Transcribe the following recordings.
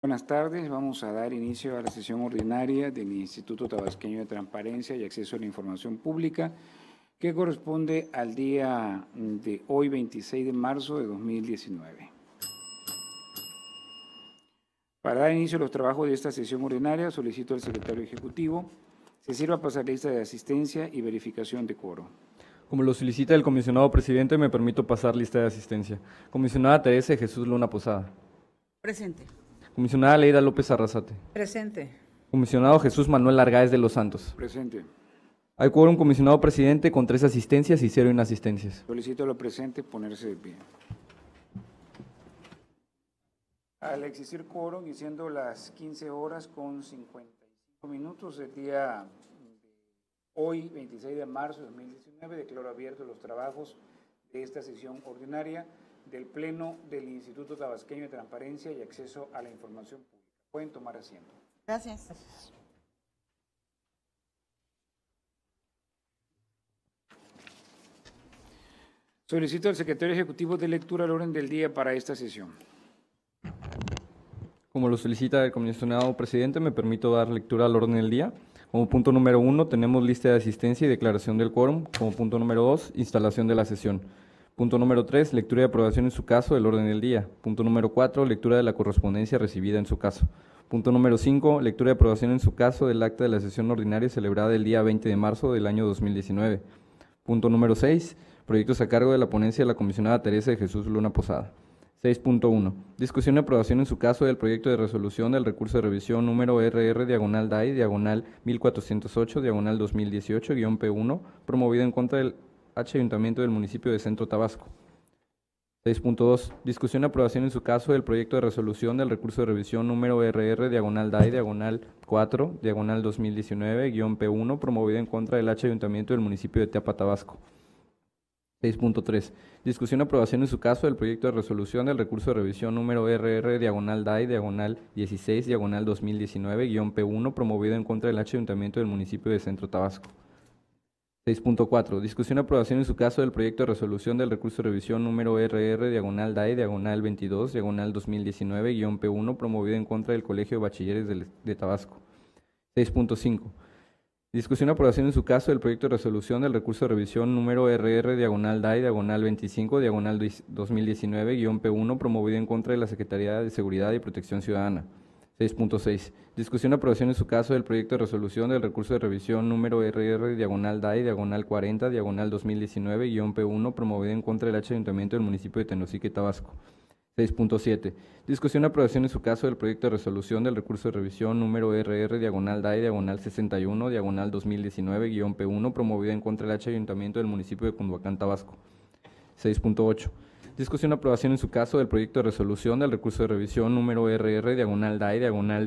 Buenas tardes, vamos a dar inicio a la sesión ordinaria del Instituto Tabasqueño de Transparencia y Acceso a la Información Pública, que corresponde al día de hoy, 26 de marzo de 2019. Para dar inicio a los trabajos de esta sesión ordinaria, solicito al secretario ejecutivo se sirva pasar lista de asistencia y verificación de quórum. Como lo solicita el comisionado presidente, me permito pasar lista de asistencia. Comisionada Teresa de Jesús Luna Posada. Presente. Comisionada Leida López Arrasate. Presente. Comisionado Jesús Manuel Argáez de los Santos. Presente. Hay quórum, comisionado presidente, con 3 asistencias y 0 inasistencias. Solicito a los presentes ponerse de pie. Al existir quórum y siendo las 15 horas con 55 minutos del día de hoy, 26 de marzo de 2019, declaro abiertos los trabajos de esta sesión ordinaria del Pleno del Instituto Tabasqueño de Transparencia y Acceso a la Información Pública. Pueden tomar asiento. Gracias. Solicito al secretario ejecutivo de lectura al orden del día para esta sesión. Como lo solicita el comisionado presidente, me permito dar lectura al orden del día. Como punto número 1, tenemos lista de asistencia y declaración del quórum. Como punto número 2, instalación de la sesión. Punto número 3, lectura y aprobación en su caso del orden del día. Punto número 4, lectura de la correspondencia recibida en su caso. Punto número 5, lectura y aprobación en su caso del acta de la sesión ordinaria celebrada el día 20 de marzo del año 2019. Punto número 6, proyectos a cargo de la ponencia de la comisionada Teresa de Jesús Luna Posada. 6.1. Discusión y aprobación en su caso del proyecto de resolución del recurso de revisión número RR/DAI, 1408, 2018-P1, promovido en contra del Ayuntamiento del municipio de Centro Tabasco. 6.2. Discusión y aprobación en su caso del proyecto de resolución del recurso de revisión número RR/DAI, 4, 2019-P1, promovido en contra del Ayuntamiento del municipio de Teapa, Tabasco. 6.3. Discusión y aprobación en su caso del proyecto de resolución del recurso de revisión número RR/DAI, 16, 2019-P1, promovido en contra del Ayuntamiento del municipio de Centro Tabasco. 6.4. Discusión y aprobación en su caso del proyecto de resolución del recurso de revisión número RR/DAI, 22, 2019-P1, promovido en contra del Colegio de Bachilleres de Tabasco. 6.5. Discusión y aprobación en su caso del proyecto de resolución del recurso de revisión número RR/DAI, 25, 2019-P1, promovido en contra de la Secretaría de Seguridad y Protección Ciudadana. 6.6. Discusión y aprobación en su caso del proyecto de resolución del recurso de revisión número RR/DAI, 40, 2019-P1, promovido en contra del Ayuntamiento del municipio de Tenosique, Tabasco. 6.7. Discusión y aprobación en su caso del proyecto de resolución del recurso de revisión número RR/DAI, 61, 2019-P1, promovido en contra del Ayuntamiento del municipio de Cunduacán, Tabasco. 6.8. Discusión y aprobación en su caso del proyecto de resolución del recurso de revisión número RR/DAI,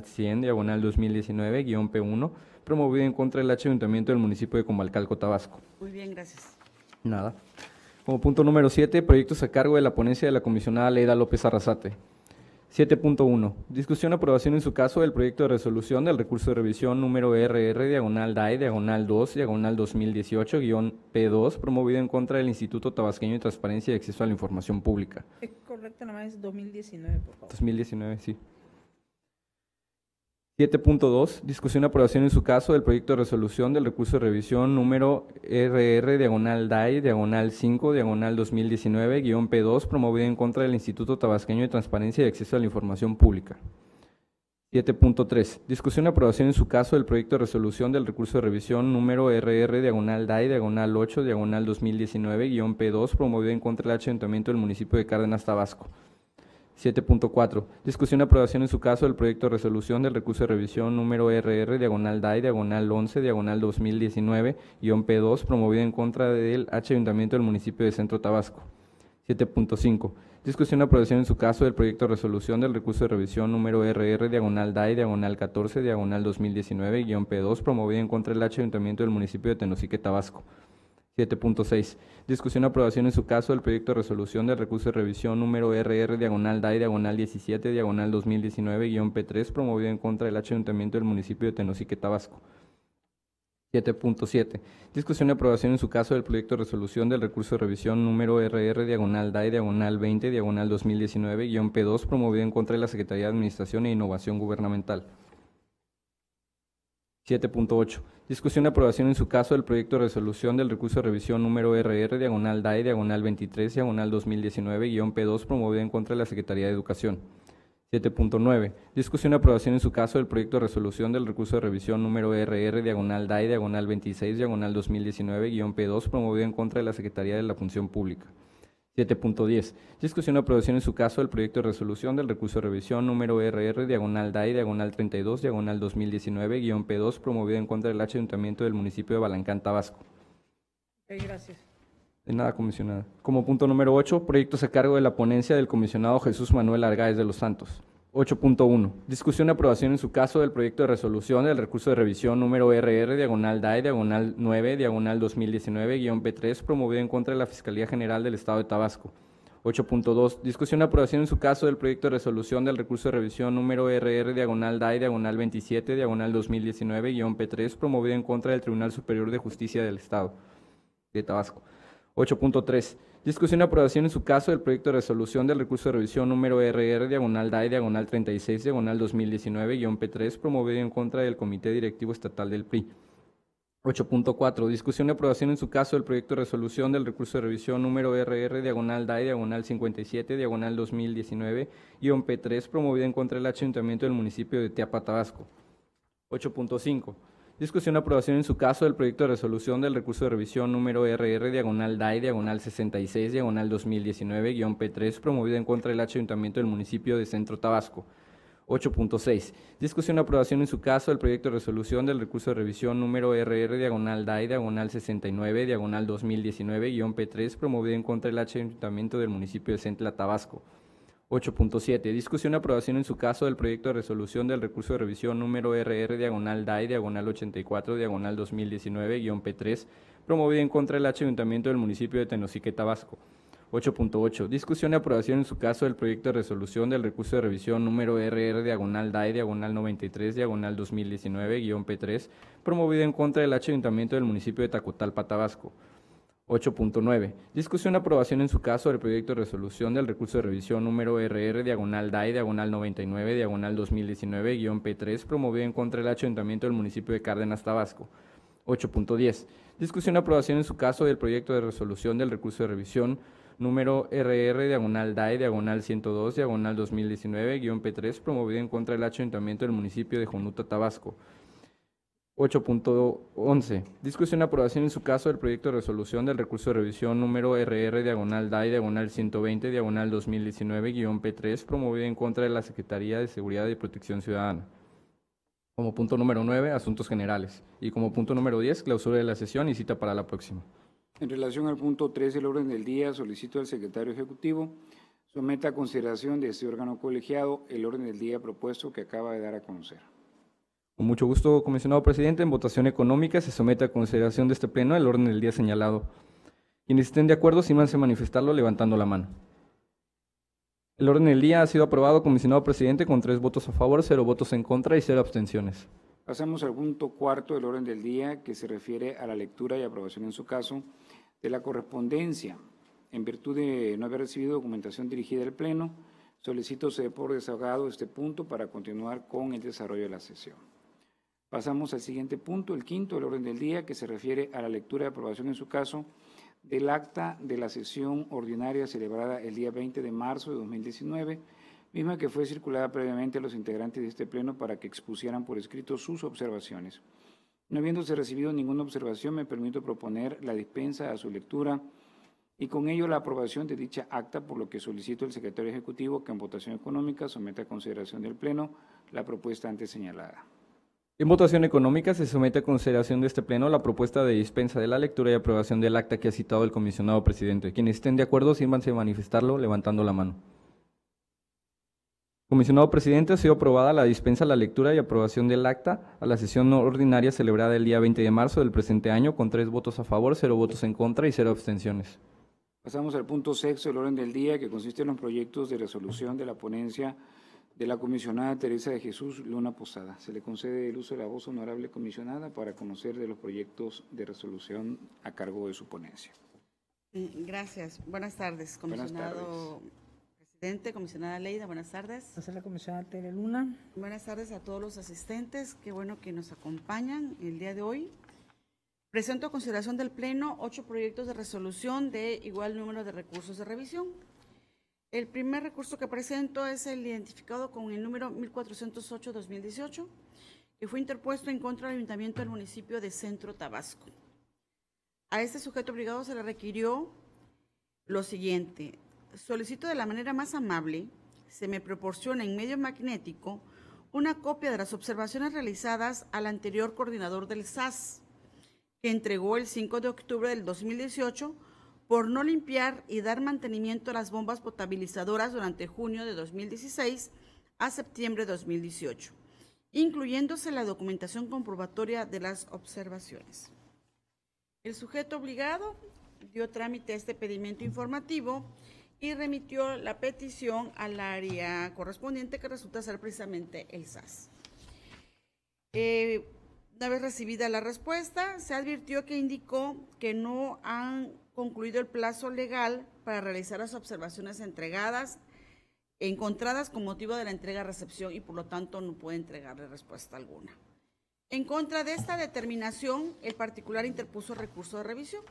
100, 2019-P1, promovido en contra del Ayuntamiento del municipio de Comalcalco, Tabasco. Muy bien, gracias. Nada. Como punto número 7, proyectos a cargo de la ponencia de la comisionada Leida López Arrasate. 7.1. Discusión y aprobación en su caso del proyecto de resolución del recurso de revisión número RR/DAI, 2, 2018-P2, promovido en contra del Instituto Tabasqueño de Transparencia y Acceso a la Información Pública. Es correcto, nomás es 2019, por favor. 2019, sí. 7.2. Discusión y aprobación en su caso del proyecto de resolución del recurso de revisión número RR/DAI, 5, 2019-P2, promovido en contra del Instituto Tabasqueño de Transparencia y Acceso a la Información Pública. 7.3. Discusión y aprobación en su caso del proyecto de resolución del recurso de revisión número RR/DAI, 8, 2019-P2, promovido en contra del Ayuntamiento del municipio de Cárdenas, Tabasco. 7.4. Discusión y aprobación en su caso del proyecto de resolución del recurso de revisión número RR/DAI, 11, 2019-P2, promovido en contra del Ayuntamiento del municipio de Centro Tabasco. 7.5. Discusión y aprobación en su caso del proyecto de resolución del recurso de revisión número RR/DAI, 14, 2019-P2, promovido en contra del Ayuntamiento del municipio de Tenosique, Tabasco. 7.6. Discusión y aprobación en su caso del proyecto de resolución del recurso de revisión número RR/DAI, 17, 2019-P3, promovido en contra del Ayuntamiento del municipio de Tenosique, Tabasco. 7.7. Discusión y aprobación en su caso del proyecto de resolución del recurso de revisión número RR/DAE/2019-2019-P2 promovido en contra de la Secretaría de Administración e Innovación Gubernamental. 7.8. Discusión y aprobación en su caso del proyecto de resolución del recurso de revisión número RR/DAE/23/2019-P2 promovido en contra de la Secretaría de Educación. 7.9. Discusión y aprobación en su caso del proyecto de resolución del recurso de revisión número RR/DAE/26/2019-P2 promovido en contra de la Secretaría de la Función Pública. 7.10. Discusión y aprobación en su caso del proyecto de resolución del recurso de revisión número RR/DAE/32/2019-P2 promovido en contra del Ayuntamiento del municipio de Balancán, Tabasco. Gracias. De nada, comisionada. Como punto número 8, proyectos a cargo de la ponencia del comisionado Jesús Manuel Argáez de los Santos. 8.1. Discusión y aprobación en su caso del proyecto de resolución del recurso de revisión número RR/DAE/9/2019-P3 promovido en contra de la Fiscalía General del Estado de Tabasco. 8.2. Discusión y aprobación en su caso del proyecto de resolución del recurso de revisión número RR/DAE/27/2019-P3 promovido en contra del Tribunal Superior de Justicia del Estado de Tabasco. 8.3. Discusión y aprobación en su caso del proyecto de resolución del recurso de revisión número RR/DAE/36/2019-P3 promovido en contra del Comité Directivo Estatal del PRI. 8.4. Discusión y aprobación en su caso del proyecto de resolución del recurso de revisión número RR/DAE/57/2019-P3 promovido en contra del Ayuntamiento del municipio de Teapa, Tabasco. 8.5. Discusión y aprobación en su caso del proyecto de resolución del recurso de revisión número RR/DAE/66/2019-P3 promovido en contra del Ayuntamiento del municipio de Centro, Tabasco. 8.6. Discusión y aprobación en su caso del proyecto de resolución del recurso de revisión número RR/DAE/69/2019-P3 promovido en contra del Ayuntamiento del municipio de Centla, Tabasco. 8.7. Discusión y aprobación en su caso del proyecto de resolución del recurso de revisión número RR/DAE/84/2019-P3 promovido en contra del Ayuntamiento del municipio de Tenosique, Tabasco. 8.8. Discusión y aprobación en su caso del proyecto de resolución del recurso de revisión número RR/DAE/93/2019-P3 promovido en contra del Ayuntamiento del municipio de Tacotalpa, Tabasco. 8.9. Discusión y aprobación en su caso del proyecto de resolución del recurso de revisión número RR/DAE/99/2019-P3 promovido en contra del Ayuntamiento del municipio de Cárdenas, Tabasco. 8.10. Discusión y aprobación en su caso del proyecto de resolución del recurso de revisión número RR/DAE/102/2019-P3 promovido en contra del Ayuntamiento del municipio de Jonuta, Tabasco. 8.11. Discusión y aprobación en su caso del proyecto de resolución del recurso de revisión número RR/DAE/120/2019-P3 promovido en contra de la Secretaría de Seguridad y Protección Ciudadana. Como punto número 9, asuntos generales. Y como punto número 10, clausura de la sesión y cita para la próxima. En relación al punto 3 del orden del día, solicito al secretario ejecutivo someta a consideración de este órgano colegiado el orden del día propuesto que acaba de dar a conocer. Con mucho gusto, comisionado presidente. En votación económica se somete a consideración de este pleno el orden del día señalado. Quienes estén de acuerdo, símanse a manifestarlo levantando la mano. El orden del día ha sido aprobado, comisionado presidente, con 3 votos a favor, 0 votos en contra y 0 abstenciones. Pasamos al punto cuarto del orden del día, que se refiere a la lectura y aprobación en su caso de la correspondencia. En virtud de no haber recibido documentación dirigida al Pleno, solicito se dé por desahogado este punto para continuar con el desarrollo de la sesión. Pasamos al siguiente punto, el quinto del orden del día, que se refiere a la lectura y aprobación en su caso del acta de la sesión ordinaria celebrada el día 20 de marzo de 2019, misma que fue circulada previamente a los integrantes de este Pleno para que expusieran por escrito sus observaciones. No habiéndose recibido ninguna observación, me permito proponer la dispensa a su lectura y con ello la aprobación de dicha acta, por lo que solicito al secretario ejecutivo que en votación económica someta a consideración del Pleno la propuesta antes señalada. En votación económica se somete a consideración de este Pleno la propuesta de dispensa de la lectura y aprobación del acta que ha citado el comisionado presidente. Quienes estén de acuerdo, sírvanse a manifestarlo levantando la mano. Comisionado presidente, ha sido aprobada la dispensa, la lectura y aprobación del acta a la sesión ordinaria celebrada el día 20 de marzo del presente año con 3 votos a favor, 0 votos en contra y 0 abstenciones. Pasamos al punto sexto del orden del día, que consiste en los proyectos de resolución de la ponencia de la comisionada Teresa de Jesús Luna Posada. Se le concede el uso de la voz, honorable comisionada, para conocer de los proyectos de resolución a cargo de su ponencia. Gracias. Buenas tardes, comisionado presidente, comisionada Leida, buenas tardes. Gracias a la comisionada Tere Luna. Buenas tardes a todos los asistentes, qué bueno que nos acompañan el día de hoy. Presento a consideración del Pleno 8 proyectos de resolución de igual número de recursos de revisión. El primer recurso que presento es el identificado con el número 1408-2018, que fue interpuesto en contra del Ayuntamiento del municipio de Centro Tabasco. A este sujeto obligado se le requirió lo siguiente: solicito de la manera más amable se me proporciona en medio magnético una copia de las observaciones realizadas al anterior coordinador del SAS, que entregó el 5 de octubre del 2018 por no limpiar y dar mantenimiento a las bombas potabilizadoras durante junio de 2016 a septiembre de 2018, incluyéndose la documentación comprobatoria de las observaciones. El sujeto obligado dio trámite a este pedimento informativo y remitió la petición al área correspondiente, que resulta ser precisamente el SAS. Una vez recibida la respuesta, se advirtió que indicó que no han concluido el plazo legal para realizar las observaciones encontradas con motivo de la entrega-recepción y por lo tanto no puede entregarle respuesta alguna. En contra de esta determinación, el particular interpuso recurso de revisión.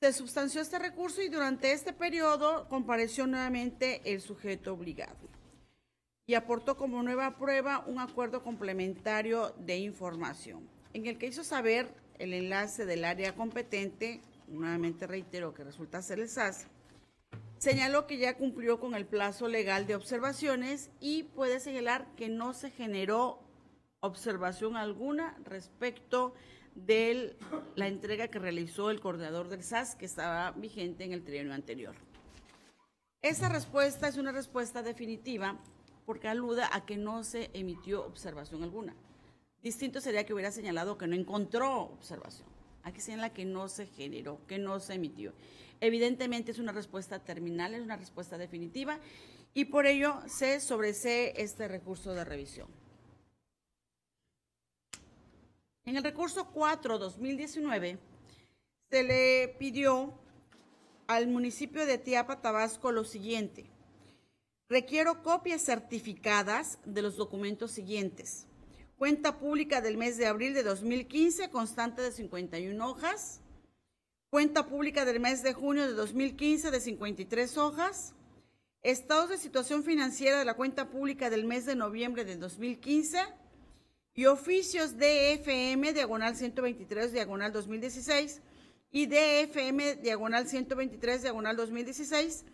Se sustanció este recurso y durante este periodo compareció nuevamente el sujeto obligado y aportó como nueva prueba un acuerdo complementario de información, en el que hizo saber el enlace del área competente, nuevamente reitero que resulta ser el SAS, señaló que ya cumplió con el plazo legal de observaciones y puede señalar que no se generó observación alguna respecto de la entrega que realizó el coordinador del SAS, que estaba vigente en el trienio anterior. Esa respuesta es una respuesta definitiva porque alude a que no se emitió observación alguna. Distinto sería que hubiera señalado que no encontró observación. Aquí señala que no se generó, que no se emitió. Evidentemente es una respuesta terminal, es una respuesta definitiva y por ello se sobresee este recurso de revisión. En el recurso 4-2019 se le pidió al municipio de Tiapa, Tabasco, lo siguiente: requiero copias certificadas de los documentos siguientes: cuenta pública del mes de abril de 2015, constante de 51 hojas, cuenta pública del mes de junio de 2015 de 53 hojas, estados de situación financiera de la cuenta pública del mes de noviembre de 2015 y oficios DFM diagonal 123 diagonal 2016 y DFM diagonal 123 diagonal 2016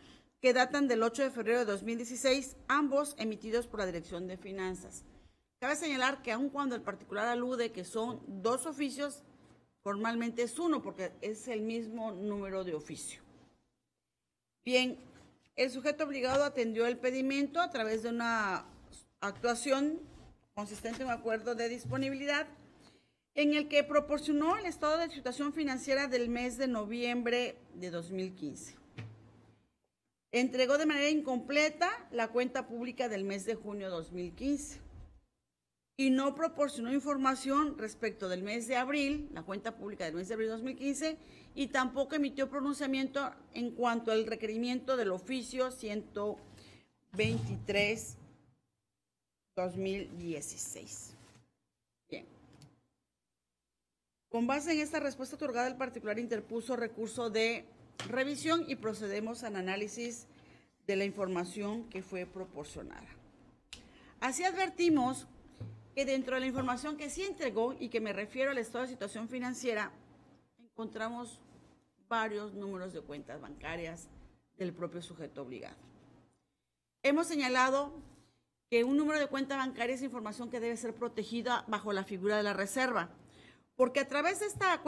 que datan del 8 de febrero de 2016, ambos emitidos por la Dirección de Finanzas. Cabe señalar que aun cuando el particular alude que son dos oficios, formalmente es uno porque es el mismo número de oficio. Bien, el sujeto obligado atendió el pedimento a través de una actuación consistente en un acuerdo de disponibilidad en el que proporcionó el estado de situación financiera del mes de noviembre de 2015. Entregó de manera incompleta la cuenta pública del mes de junio de 2015 y no proporcionó información respecto del mes de abril, la cuenta pública del mes de abril de 2015, y tampoco emitió pronunciamiento en cuanto al requerimiento del oficio 123-2016. Bien. Con base en esta respuesta otorgada, el particular interpuso recurso de revisión y procedemos al análisis de la información que fue proporcionada. Así advertimos que dentro de la información que sí entregó y que me refiero al estado de situación financiera, encontramos varios números de cuentas bancarias del propio sujeto obligado. Hemos señalado que un número de cuenta bancaria es información que debe ser protegida bajo la figura de la reserva, porque a través de esta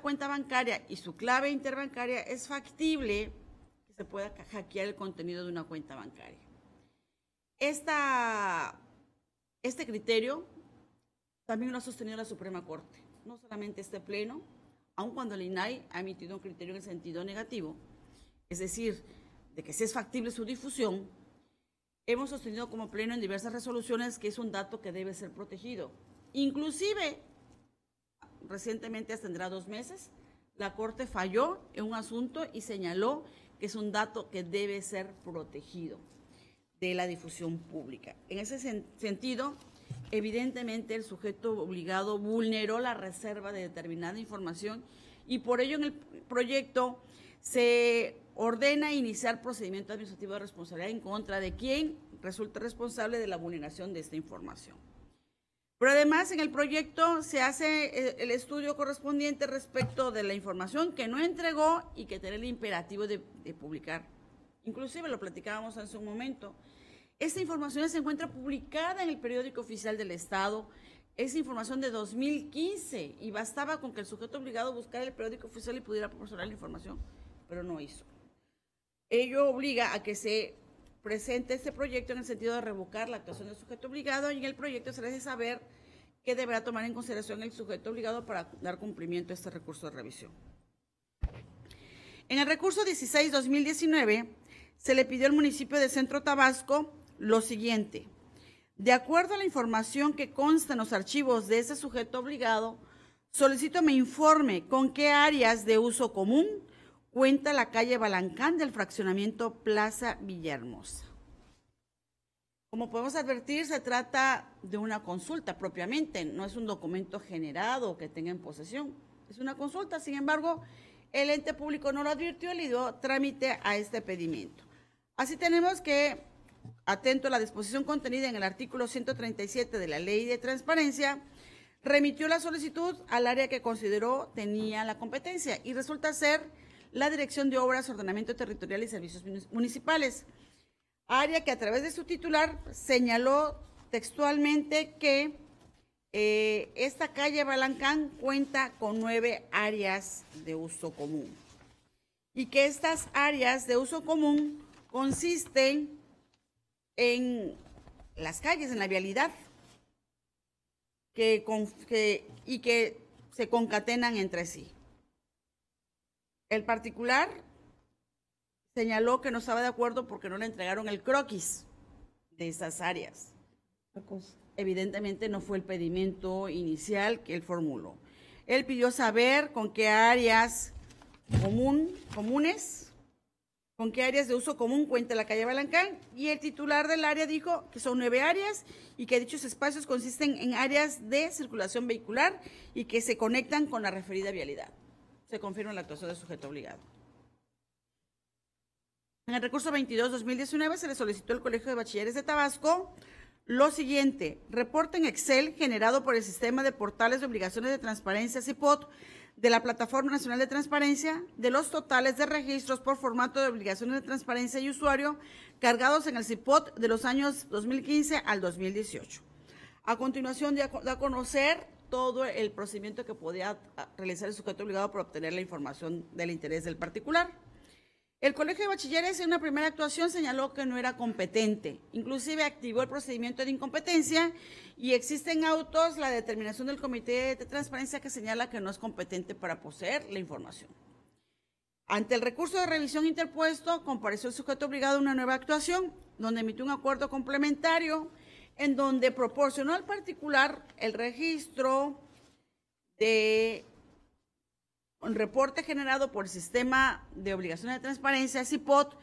cuenta bancaria y su clave interbancaria es factible que se pueda hackear el contenido de una cuenta bancaria. Este criterio también lo ha sostenido la Suprema Corte, no solamente este pleno, aun cuando el INAI ha emitido un criterio en el sentido negativo, es decir, de que si es factible su difusión, hemos sostenido como pleno en diversas resoluciones que es un dato que debe ser protegido. Inclusive, recientemente, tendrá 2 meses, la Corte falló en un asunto y señaló que es un dato que debe ser protegido de la difusión pública. En ese sentido, evidentemente el sujeto obligado vulneró la reserva de determinada información y por ello en el proyecto se ordena iniciar procedimiento administrativo de responsabilidad en contra de quien resulte responsable de la vulneración de esta información. Pero además en el proyecto se hace el estudio correspondiente respecto de la información que no entregó y que tiene el imperativo de publicar. Inclusive lo platicábamos hace un momento. Esta información se encuentra publicada en el periódico oficial del Estado. Es información de 2015 y bastaba con que el sujeto obligado buscara el periódico oficial y pudiera proporcionar la información, pero no hizo. Ello obliga a que se presente este proyecto en el sentido de revocar la actuación del sujeto obligado y en el proyecto se le hace saber que deberá tomar en consideración el sujeto obligado para dar cumplimiento a este recurso de revisión. En el recurso 16-2019 se le pidió al municipio de Centro Tabasco lo siguiente: de acuerdo a la información que consta en los archivos de ese sujeto obligado, solicito me informe con qué áreas de uso común cuenta la calle Balancán del fraccionamiento Plaza Villahermosa. Como podemos advertir, se trata de una consulta propiamente, no es un documento generado que tenga en posesión, es una consulta. Sin embargo, el ente público no lo advirtió y le dio trámite a este pedimento. Así tenemos que, atento a la disposición contenida en el artículo 137 de la Ley de Transparencia, remitió la solicitud al área que consideró tenía la competencia y resulta ser la Dirección de Obras, Ordenamiento Territorial y Servicios Municipales, área que a través de su titular señaló textualmente que esta calle Balancán cuenta con 9 áreas de uso común y que estas áreas de uso común consisten en las calles, en la vialidad, y que se concatenan entre sí. El particular señaló que no estaba de acuerdo porque no le entregaron el croquis de esas áreas. Evidentemente no fue el pedimento inicial que él formuló. Él pidió saber con qué áreas comunes, con qué áreas de uso común cuenta la calle Balancán, y el titular del área dijo que son 9 áreas y que dichos espacios consisten en áreas de circulación vehicular y que se conectan con la referida vialidad. Se confirma la actuación del sujeto obligado. En el recurso 22-2019 se le solicitó al Colegio de Bachilleres de Tabasco lo siguiente: reporte en Excel generado por el Sistema de Portales de Obligaciones de Transparencia CIPOT de la Plataforma Nacional de Transparencia de los totales de registros por formato de obligaciones de transparencia y usuario cargados en el CIPOT de los años 2015 al 2018. A continuación da a conocer todo el procedimiento que podía realizar el sujeto obligado para obtener la información del interés del particular. El Colegio de Bachilleres en una primera actuación señaló que no era competente, inclusive activó el procedimiento de incompetencia y existen autos la determinación del Comité de Transparencia que señala que no es competente para poseer la información. Ante el recurso de revisión interpuesto, compareció el sujeto obligado a una nueva actuación, donde emitió un acuerdo complementario en donde proporcionó al particular el registro de un reporte generado por el Sistema de Obligaciones de Transparencia, CIPOT,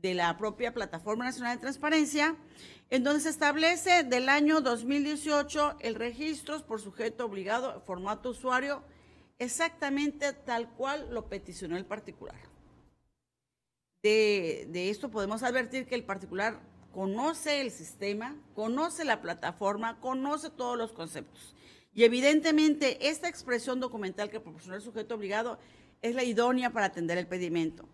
de la propia Plataforma Nacional de Transparencia, en donde se establece del año 2018 el registro por sujeto obligado, formato usuario, exactamente tal cual lo peticionó el particular. De esto podemos advertir que el particular conoce el sistema, conoce la plataforma, conoce todos los conceptos. Y evidentemente esta expresión documental que proporcionó el sujeto obligado es la idónea para atender el pedimento.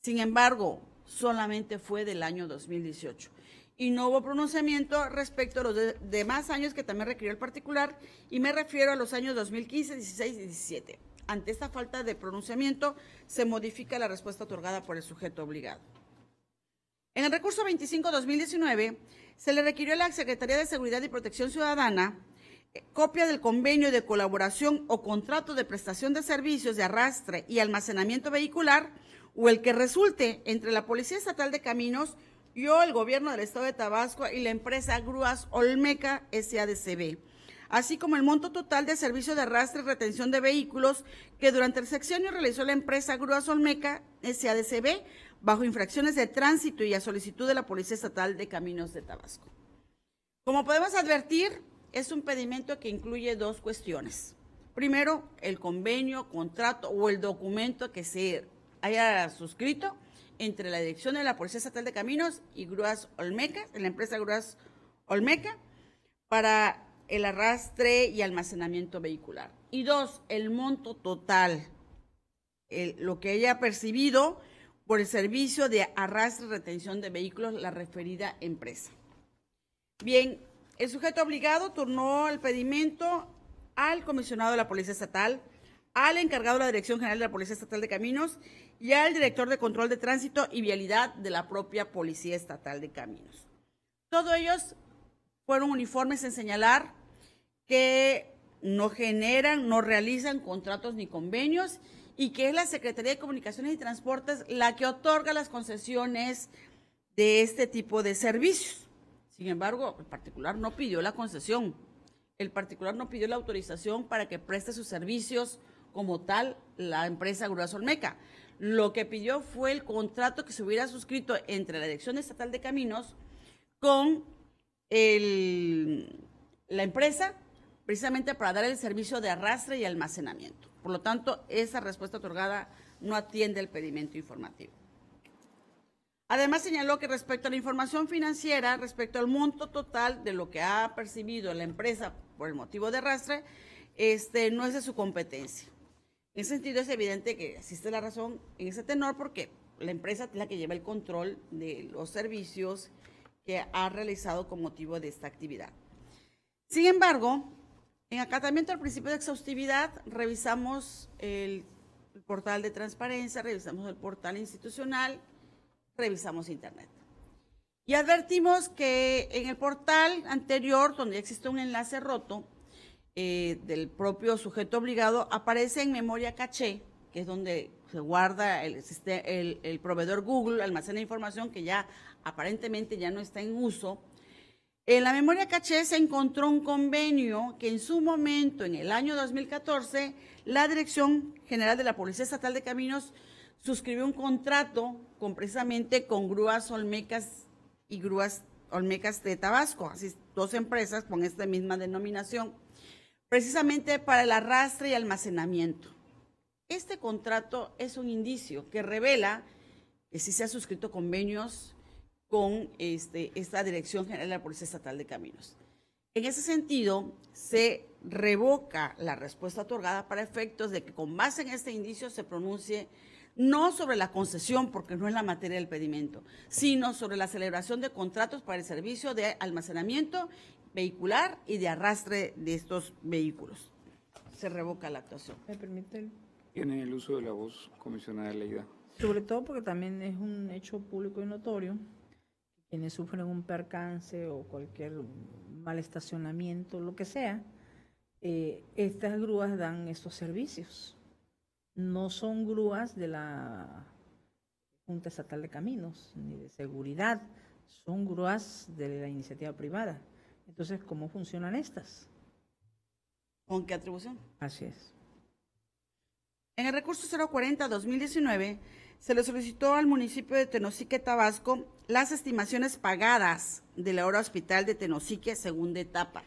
Sin embargo, solamente fue del año 2018 y no hubo pronunciamiento respecto a los demás años que también requirió el particular, y me refiero a los años 2015, 16 y 17. Ante esta falta de pronunciamiento se modifica la respuesta otorgada por el sujeto obligado. En el recurso 25-2019 se le requirió a la Secretaría de Seguridad y Protección Ciudadana copia del convenio de colaboración o contrato de prestación de servicios de arrastre y almacenamiento vehicular o el que resulte entre la Policía Estatal de Caminos dio el gobierno del estado de Tabasco y la empresa Grúas Olmeca SADCB, así como el monto total de servicio de arrastre y retención de vehículos que durante el sexenio realizó la empresa Grúas Olmeca SADCB bajo infracciones de tránsito y a solicitud de la Policía Estatal de Caminos de Tabasco. Como podemos advertir, es un pedimento que incluye dos cuestiones. Primero, el convenio, contrato o el documento que se haya suscrito entre la dirección de la Policía Estatal de Caminos y Grúas Olmeca, en la empresa Grúas Olmeca, para el arrastre y almacenamiento vehicular. Y dos, el monto total, lo que haya percibido por el servicio de arrastre y retención de vehículos, la referida empresa. Bien, el sujeto obligado turnó el pedimento al comisionado de la Policía Estatal, al encargado de la Dirección General de la Policía Estatal de Caminos y al director de Control de Tránsito y Vialidad de la propia Policía Estatal de Caminos. Todos ellos fueron uniformes en señalar que no generan, no realizan contratos ni convenios y que es la Secretaría de Comunicaciones y Transportes la que otorga las concesiones de este tipo de servicios. Sin embargo, el particular no pidió la concesión, el particular no pidió la autorización para que preste sus servicios como tal la empresa Grúas Olmeca. Lo que pidió fue el contrato que se hubiera suscrito entre la Dirección Estatal de Caminos con la empresa, precisamente para dar el servicio de arrastre y almacenamiento. Por lo tanto, esa respuesta otorgada no atiende el pedimento informativo. Además, señaló que respecto a la información financiera, respecto al monto total de lo que ha percibido la empresa por el motivo de arrastre, no es de su competencia. En ese sentido, es evidente que existe la razón en ese tenor porque la empresa es la que lleva el control de los servicios que ha realizado con motivo de esta actividad. Sin embargo, en acatamiento al principio de exhaustividad, revisamos el portal de transparencia, revisamos el portal institucional, revisamos internet. Y advertimos que en el portal anterior, donde existe un enlace roto del propio sujeto obligado, aparece en memoria caché, que es donde se guarda el proveedor Google, almacena información que ya aparentemente ya no está en uso. En la memoria caché se encontró un convenio que en su momento, en el año 2014, la Dirección General de la Policía Estatal de Caminos suscribió un contrato precisamente con Grúas Olmecas y Grúas Olmecas de Tabasco, así dos empresas con esta misma denominación, precisamente para el arrastre y almacenamiento. Este contrato es un indicio que revela que sí se han suscrito convenios con esta Dirección General de la Policía Estatal de Caminos. En ese sentido, se revoca la respuesta otorgada para efectos de que con base en este indicio se pronuncie no sobre la concesión, porque no es la materia del pedimento, sino sobre la celebración de contratos para el servicio de almacenamiento vehicular y de arrastre de estos vehículos. Se revoca la actuación. ¿Me permite? Tienen el uso de la voz, comisionada Leida. Sobre todo porque también es un hecho público y notorio. Quienes sufren un percance o cualquier mal estacionamiento, lo que sea, estas grúas dan estos servicios. No son grúas de la Junta Estatal de Caminos ni de seguridad, son grúas de la iniciativa privada. Entonces, ¿cómo funcionan estas? ¿Con qué atribución? Así es. En el recurso 040-2019 se le solicitó al municipio de Tenosique, Tabasco, las estimaciones pagadas de la hora hospital de Tenosique, segunda etapa.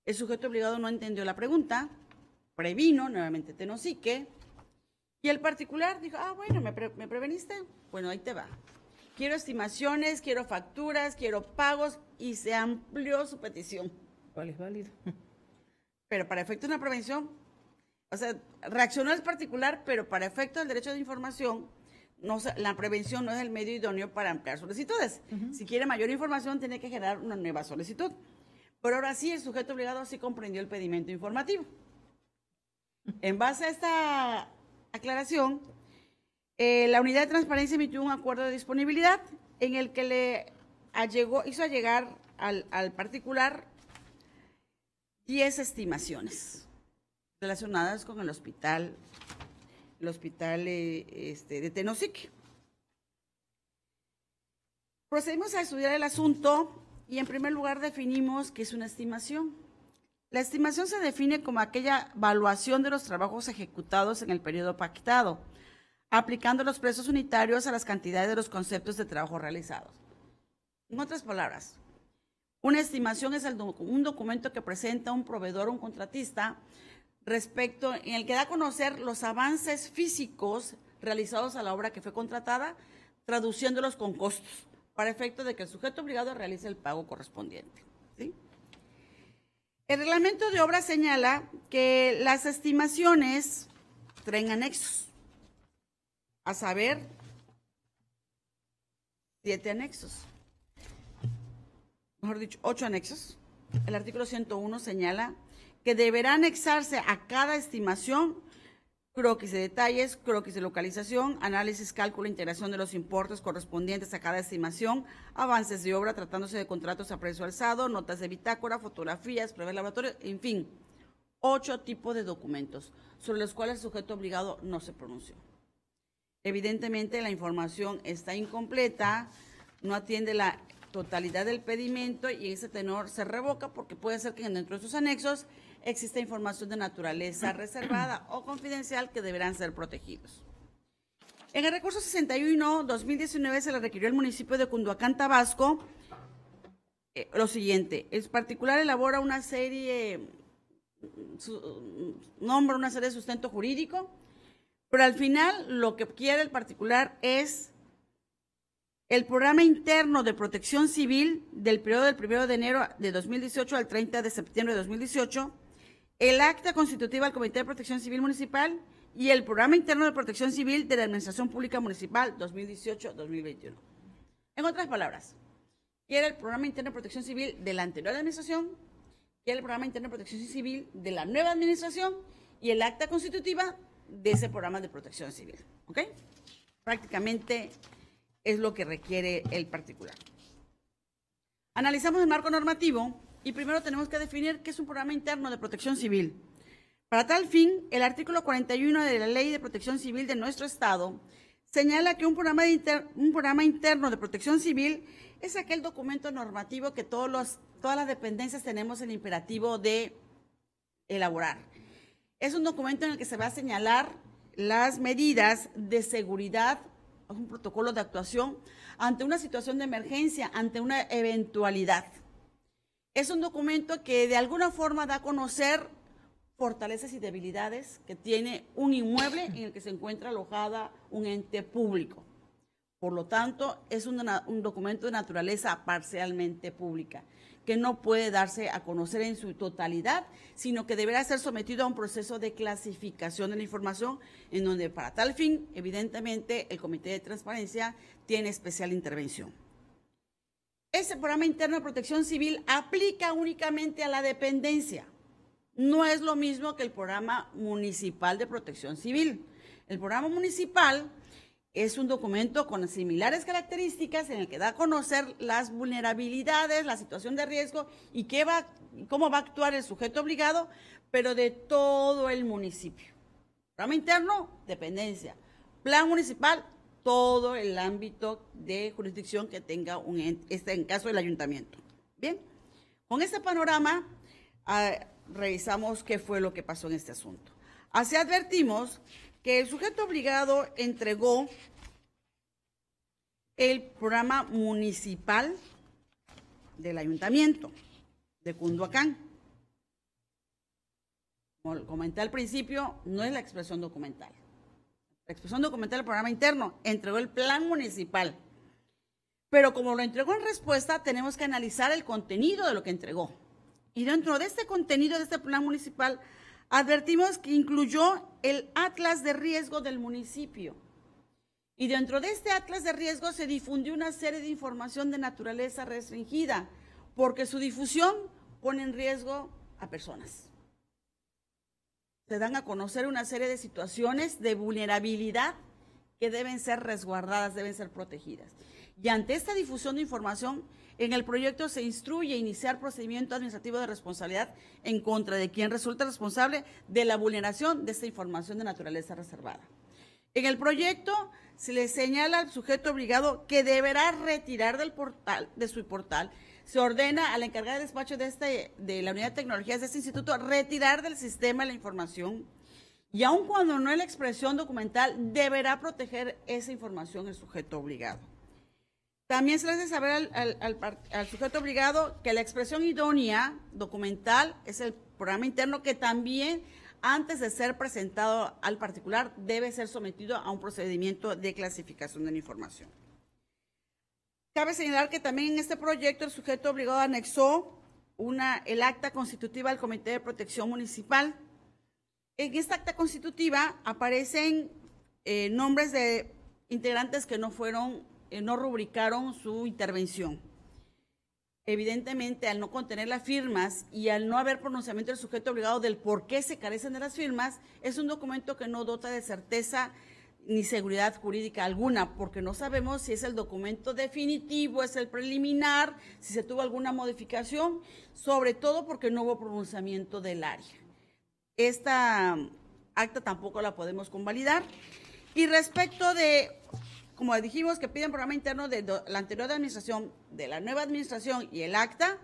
El sujeto obligado no entendió la pregunta, previno nuevamente Tenosique, y el particular dijo, bueno, ¿me preveniste? Bueno, ahí te va. Quiero estimaciones, quiero facturas, quiero pagos, y se amplió su petición. ¿Cuál es válido? Pero para efectos de una prevención, o sea, reaccionó el particular, pero para efectos del derecho de información, la prevención no es el medio idóneo para ampliar solicitudes. Si quiere mayor información, tiene que generar una nueva solicitud. Pero ahora sí, el sujeto obligado sí comprendió el pedimento informativo. En base a esta aclaración, la unidad de transparencia emitió un acuerdo de disponibilidad en el que hizo llegar al particular 10 estimaciones relacionadas con el hospital de Tenosique. Procedimos a estudiar el asunto y en primer lugar definimos qué es una estimación. La estimación se define como aquella evaluación de los trabajos ejecutados en el periodo pactado, aplicando los precios unitarios a las cantidades de los conceptos de trabajo realizados. En otras palabras, una estimación es un documento que presenta un proveedor o un contratista respecto en el que da a conocer los avances físicos realizados a la obra que fue contratada, traduciéndolos con costos, para efecto de que el sujeto obligado realice el pago correspondiente, ¿sí? El reglamento de obra señala que las estimaciones traen anexos, a saber, 7 anexos, mejor dicho, 8 anexos. El artículo 101 señala que deberá anexarse a cada estimación croquis de detalles, croquis de localización, análisis, cálculo, integración de los importes correspondientes a cada estimación, avances de obra tratándose de contratos a precio alzado, notas de bitácora, fotografías, pruebas de laboratorio, en fin, 8 tipos de documentos sobre los cuales el sujeto obligado no se pronunció. Evidentemente la información está incompleta, no atiende la totalidad del pedimento y en ese tenor se revoca porque puede ser que dentro de sus anexos existe información de naturaleza reservada o confidencial que deberán ser protegidos. En el recurso 61-2019 se le requirió al municipio de Cunduacán, Tabasco, lo siguiente: el particular elabora una serie, nombra una serie de sustento jurídico, pero al final lo que quiere el particular es el programa interno de protección civil del periodo del 1 de enero de 2018 al 30 de septiembre de 2018, el acta constitutiva del Comité de Protección Civil Municipal y el programa interno de protección civil de la Administración Pública Municipal 2018-2021. En otras palabras, quiere el programa interno de protección civil de la anterior administración, quiere el programa interno de protección civil de la nueva administración y el acta constitutiva de ese programa de protección civil. ¿Ok? Prácticamente es lo que requiere el particular. Analizamos el marco normativo y primero tenemos que definir qué es un programa interno de protección civil. Para tal fin, el artículo 41 de la Ley de Protección Civil de nuestro Estado señala que un programa interno de protección civil es aquel documento normativo que todas las dependencias tenemos el imperativo de elaborar. Es un documento en el que se va a señalar las medidas de seguridad, un protocolo de actuación ante una situación de emergencia, ante una eventualidad. Es un documento que de alguna forma da a conocer fortalezas y debilidades que tiene un inmueble en el que se encuentra alojada un ente público. Por lo tanto, es un documento de naturaleza parcialmente pública, que no puede darse a conocer en su totalidad, sino que deberá ser sometido a un proceso de clasificación de la información, en donde para tal fin, evidentemente, el Comité de Transparencia tiene especial intervención. Ese programa interno de protección civil aplica únicamente a la dependencia. No es lo mismo que el programa municipal de protección civil. El programa municipal es un documento con similares características en el que da a conocer las vulnerabilidades, la situación de riesgo y cómo va a actuar el sujeto obligado, pero de todo el municipio. Programa interno, dependencia. Plan municipal, todo el ámbito de jurisdicción que tenga en caso del ayuntamiento. Bien, con este panorama revisamos qué fue lo que pasó en este asunto. Así advertimos que el sujeto obligado entregó el programa municipal del ayuntamiento de Cunduacán. Como comenté al principio, no es la expresión documental. La expresión documental del programa interno entregó el plan municipal. Pero como lo entregó en respuesta, tenemos que analizar el contenido de lo que entregó. Y dentro de este contenido de este plan municipal, advertimos que incluyó el atlas de riesgo del municipio. Y dentro de este atlas de riesgo se difundió una serie de información de naturaleza restringida, porque su difusión pone en riesgo a personas. Se dan a conocer una serie de situaciones de vulnerabilidad que deben ser resguardadas, deben ser protegidas. Y ante esta difusión de información, en el proyecto se instruye a iniciar procedimiento administrativo de responsabilidad en contra de quien resulta responsable de la vulneración de esta información de naturaleza reservada. En el proyecto se le señala al sujeto obligado que deberá retirar de su portal. Se ordena a la encargada de despacho de la unidad de tecnologías de este instituto retirar del sistema la información, y aun cuando no es la expresión documental, deberá proteger esa información el sujeto obligado. También se le hace saber al sujeto obligado que la expresión idónea documental es el programa interno, que también, antes de ser presentado al particular, debe ser sometido a un procedimiento de clasificación de la información. Cabe señalar que también en este proyecto el sujeto obligado anexó el acta constitutiva del Comité de Protección Municipal. En esta acta constitutiva aparecen nombres de integrantes que no rubricaron su intervención. Evidentemente, al no contener las firmas y al no haber pronunciamiento del sujeto obligado del por qué se carecen de las firmas, es un documento que no dota de certeza ni seguridad jurídica alguna, porque no sabemos si es el documento definitivo, es el preliminar, si se tuvo alguna modificación, sobre todo porque no hubo pronunciamiento del área. Esta acta tampoco la podemos convalidar. Y respecto de, como dijimos, que piden programa interno de la anterior administración, de la nueva administración y el acta,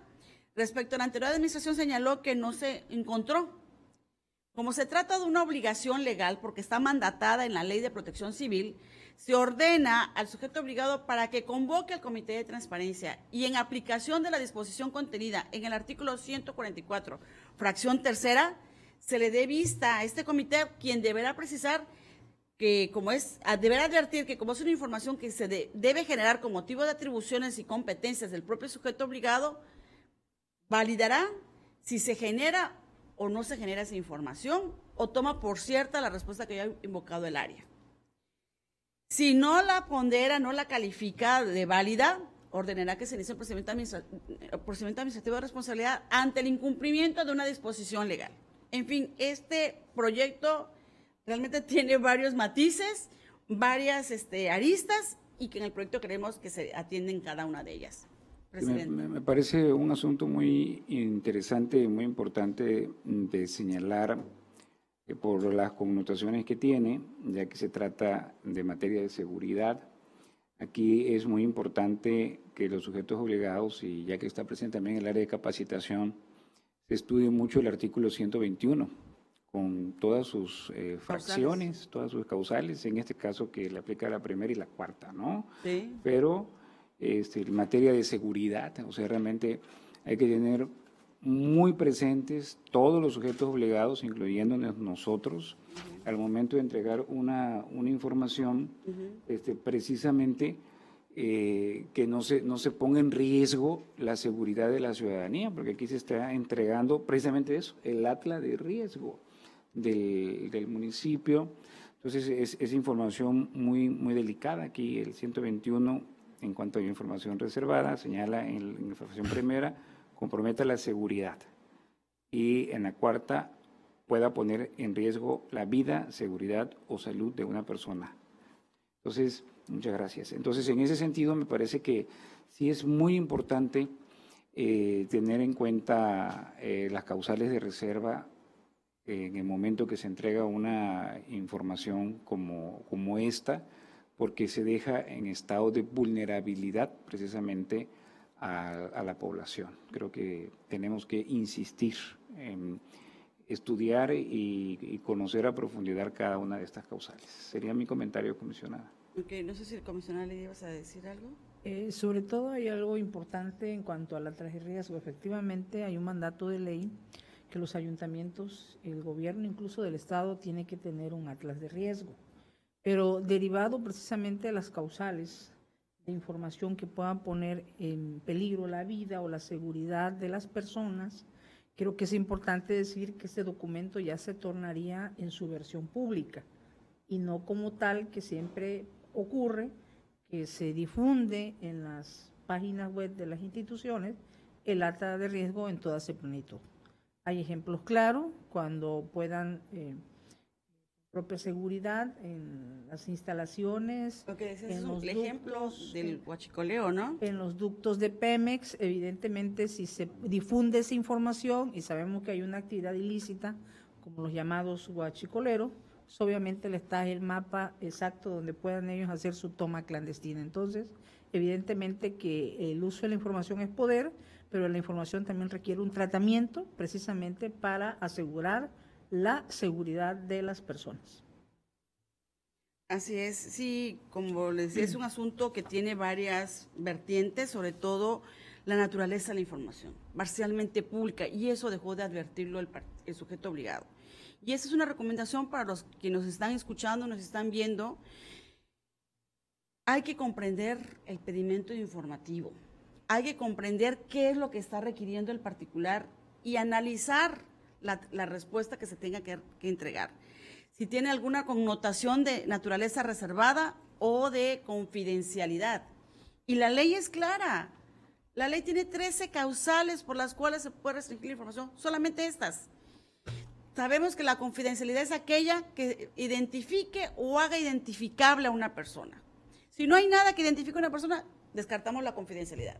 respecto a la anterior administración señaló que no se encontró. Como se trata de una obligación legal, porque está mandatada en la Ley de Protección Civil, se ordena al sujeto obligado para que convoque al Comité de Transparencia y, en aplicación de la disposición contenida en el artículo 144, fracción tercera, se le dé vista a este comité, quien deberá precisar que, deberá advertir que como es una información que se debe generar con motivo de atribuciones y competencias del propio sujeto obligado, validará si se genera o no se genera esa información, o toma por cierta la respuesta que ya ha invocado el área. Si no la pondera, no la califica de válida, ordenará que se inicie un procedimiento administrativo de responsabilidad ante el incumplimiento de una disposición legal. En fin, este proyecto realmente tiene varios matices, varias aristas, y que en el proyecto creemos que se atienden cada una de ellas. Me parece un asunto muy interesante y muy importante de señalar por las connotaciones que tiene, ya que se trata de materia de seguridad. Aquí es muy importante que los sujetos obligados, y ya que está presente también el área de capacitación, se estudie mucho el artículo 121, con todas sus fracciones, todas sus causales, en este caso que le aplica la primera y la cuarta, ¿no? Sí. Pero en materia de seguridad, o sea, realmente hay que tener muy presentes todos los sujetos obligados, incluyéndonos nosotros, al momento de entregar una información, precisamente que no se ponga en riesgo la seguridad de la ciudadanía, porque aquí se está entregando precisamente eso, el atlas de riesgo del municipio. Entonces es información muy, muy delicada. Aquí el 121, en cuanto a información reservada, señala en la información primera, comprometa la seguridad, y en la cuarta pueda poner en riesgo la vida, seguridad o salud de una persona. Entonces, muchas gracias. Entonces, en ese sentido, me parece que sí es muy importante tener en cuenta las causales de reserva en el momento que se entrega una información como esta, porque se deja en estado de vulnerabilidad precisamente a la población. Creo que tenemos que insistir en estudiar y conocer a profundidad cada una de estas causales. Sería mi comentario, comisionada. Ok, no sé si el comisionado le ibas a decir algo. Sobre todo hay algo importante en cuanto a la atlas de riesgo. Efectivamente hay un mandato de ley que los ayuntamientos, el gobierno incluso del Estado, tiene que tener un atlas de riesgo. Pero derivado precisamente de las causales de información que puedan poner en peligro la vida o la seguridad de las personas, creo que es importante decir que este documento ya se tornaría en su versión pública y no como tal que siempre ocurre, que se difunde en las páginas web de las instituciones el acta de riesgo en toda su plenitud. Hay ejemplos claros cuando puedan propia seguridad en las instalaciones, en los ejemplo del huachicoleo, ¿no? En los ductos de Pemex. Evidentemente, si se difunde esa información y sabemos que hay una actividad ilícita, como los llamados huachicoleros, obviamente les está el mapa exacto donde puedan ellos hacer su toma clandestina. Entonces, evidentemente que el uso de la información es poder, pero la información también requiere un tratamiento precisamente para asegurar la seguridad de las personas. Así es, sí, como les decía, es un asunto que tiene varias vertientes, sobre todo la naturaleza de la información, parcialmente pública, y eso dejó de advertirlo el sujeto obligado. Y esa es una recomendación para los que nos están escuchando, nos están viendo. Hay que comprender el pedimento informativo, hay que comprender qué es lo que está requiriendo el particular y analizar la respuesta que se tenga que entregar. Si tiene alguna connotación de naturaleza reservada o de confidencialidad. Y la ley es clara. La ley tiene 13 causales por las cuales se puede restringir la información, solamente estas. Sabemos que la confidencialidad es aquella que identifique o haga identificable a una persona. Si no hay nada que identifique a una persona, descartamos la confidencialidad.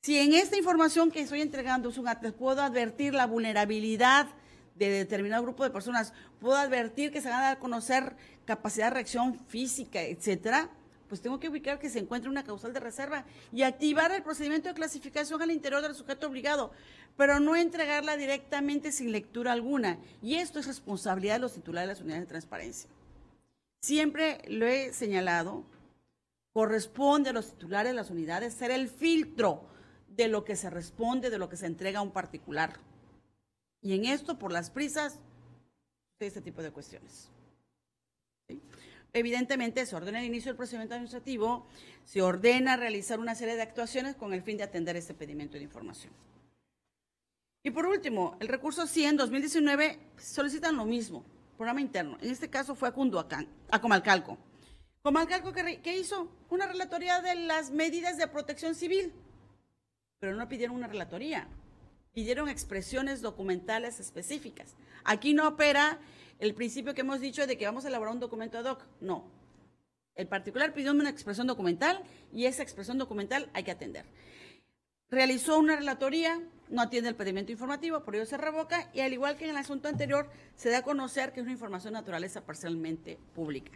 Si en esta información que estoy entregando puedo advertir la vulnerabilidad de determinado grupo de personas, puedo advertir que se van a dar a conocer capacidad de reacción física, etcétera, pues tengo que ubicar que se encuentre una causal de reserva y activar el procedimiento de clasificación al interior del sujeto obligado, pero no entregarla directamente sin lectura alguna. Y esto es responsabilidad de los titulares de las unidades de transparencia. Siempre lo he señalado, corresponde a los titulares de las unidades ser el filtro de lo que se responde, de lo que se entrega a un particular. Y en esto, por las prisas, este tipo de cuestiones. ¿Sí? Evidentemente, se ordena el inicio del procedimiento administrativo, se ordena realizar una serie de actuaciones con el fin de atender este pedimento de información. Y por último, el recurso 100-2019 solicitan lo mismo, programa interno. En este caso fue a Comalcalco. Comalcalco, ¿qué hizo? Una relatoría de las medidas de protección civil, pero no pidieron una relatoría. Pidieron expresiones documentales específicas. Aquí no opera el principio que hemos dicho de que vamos a elaborar un documento ad hoc. No. El particular pidió una expresión documental y esa expresión documental hay que atender. Realizó una relatoría, no atiende el pedimento informativo, por ello se revoca y al igual que en el asunto anterior, se da a conocer que es una información de naturaleza parcialmente pública.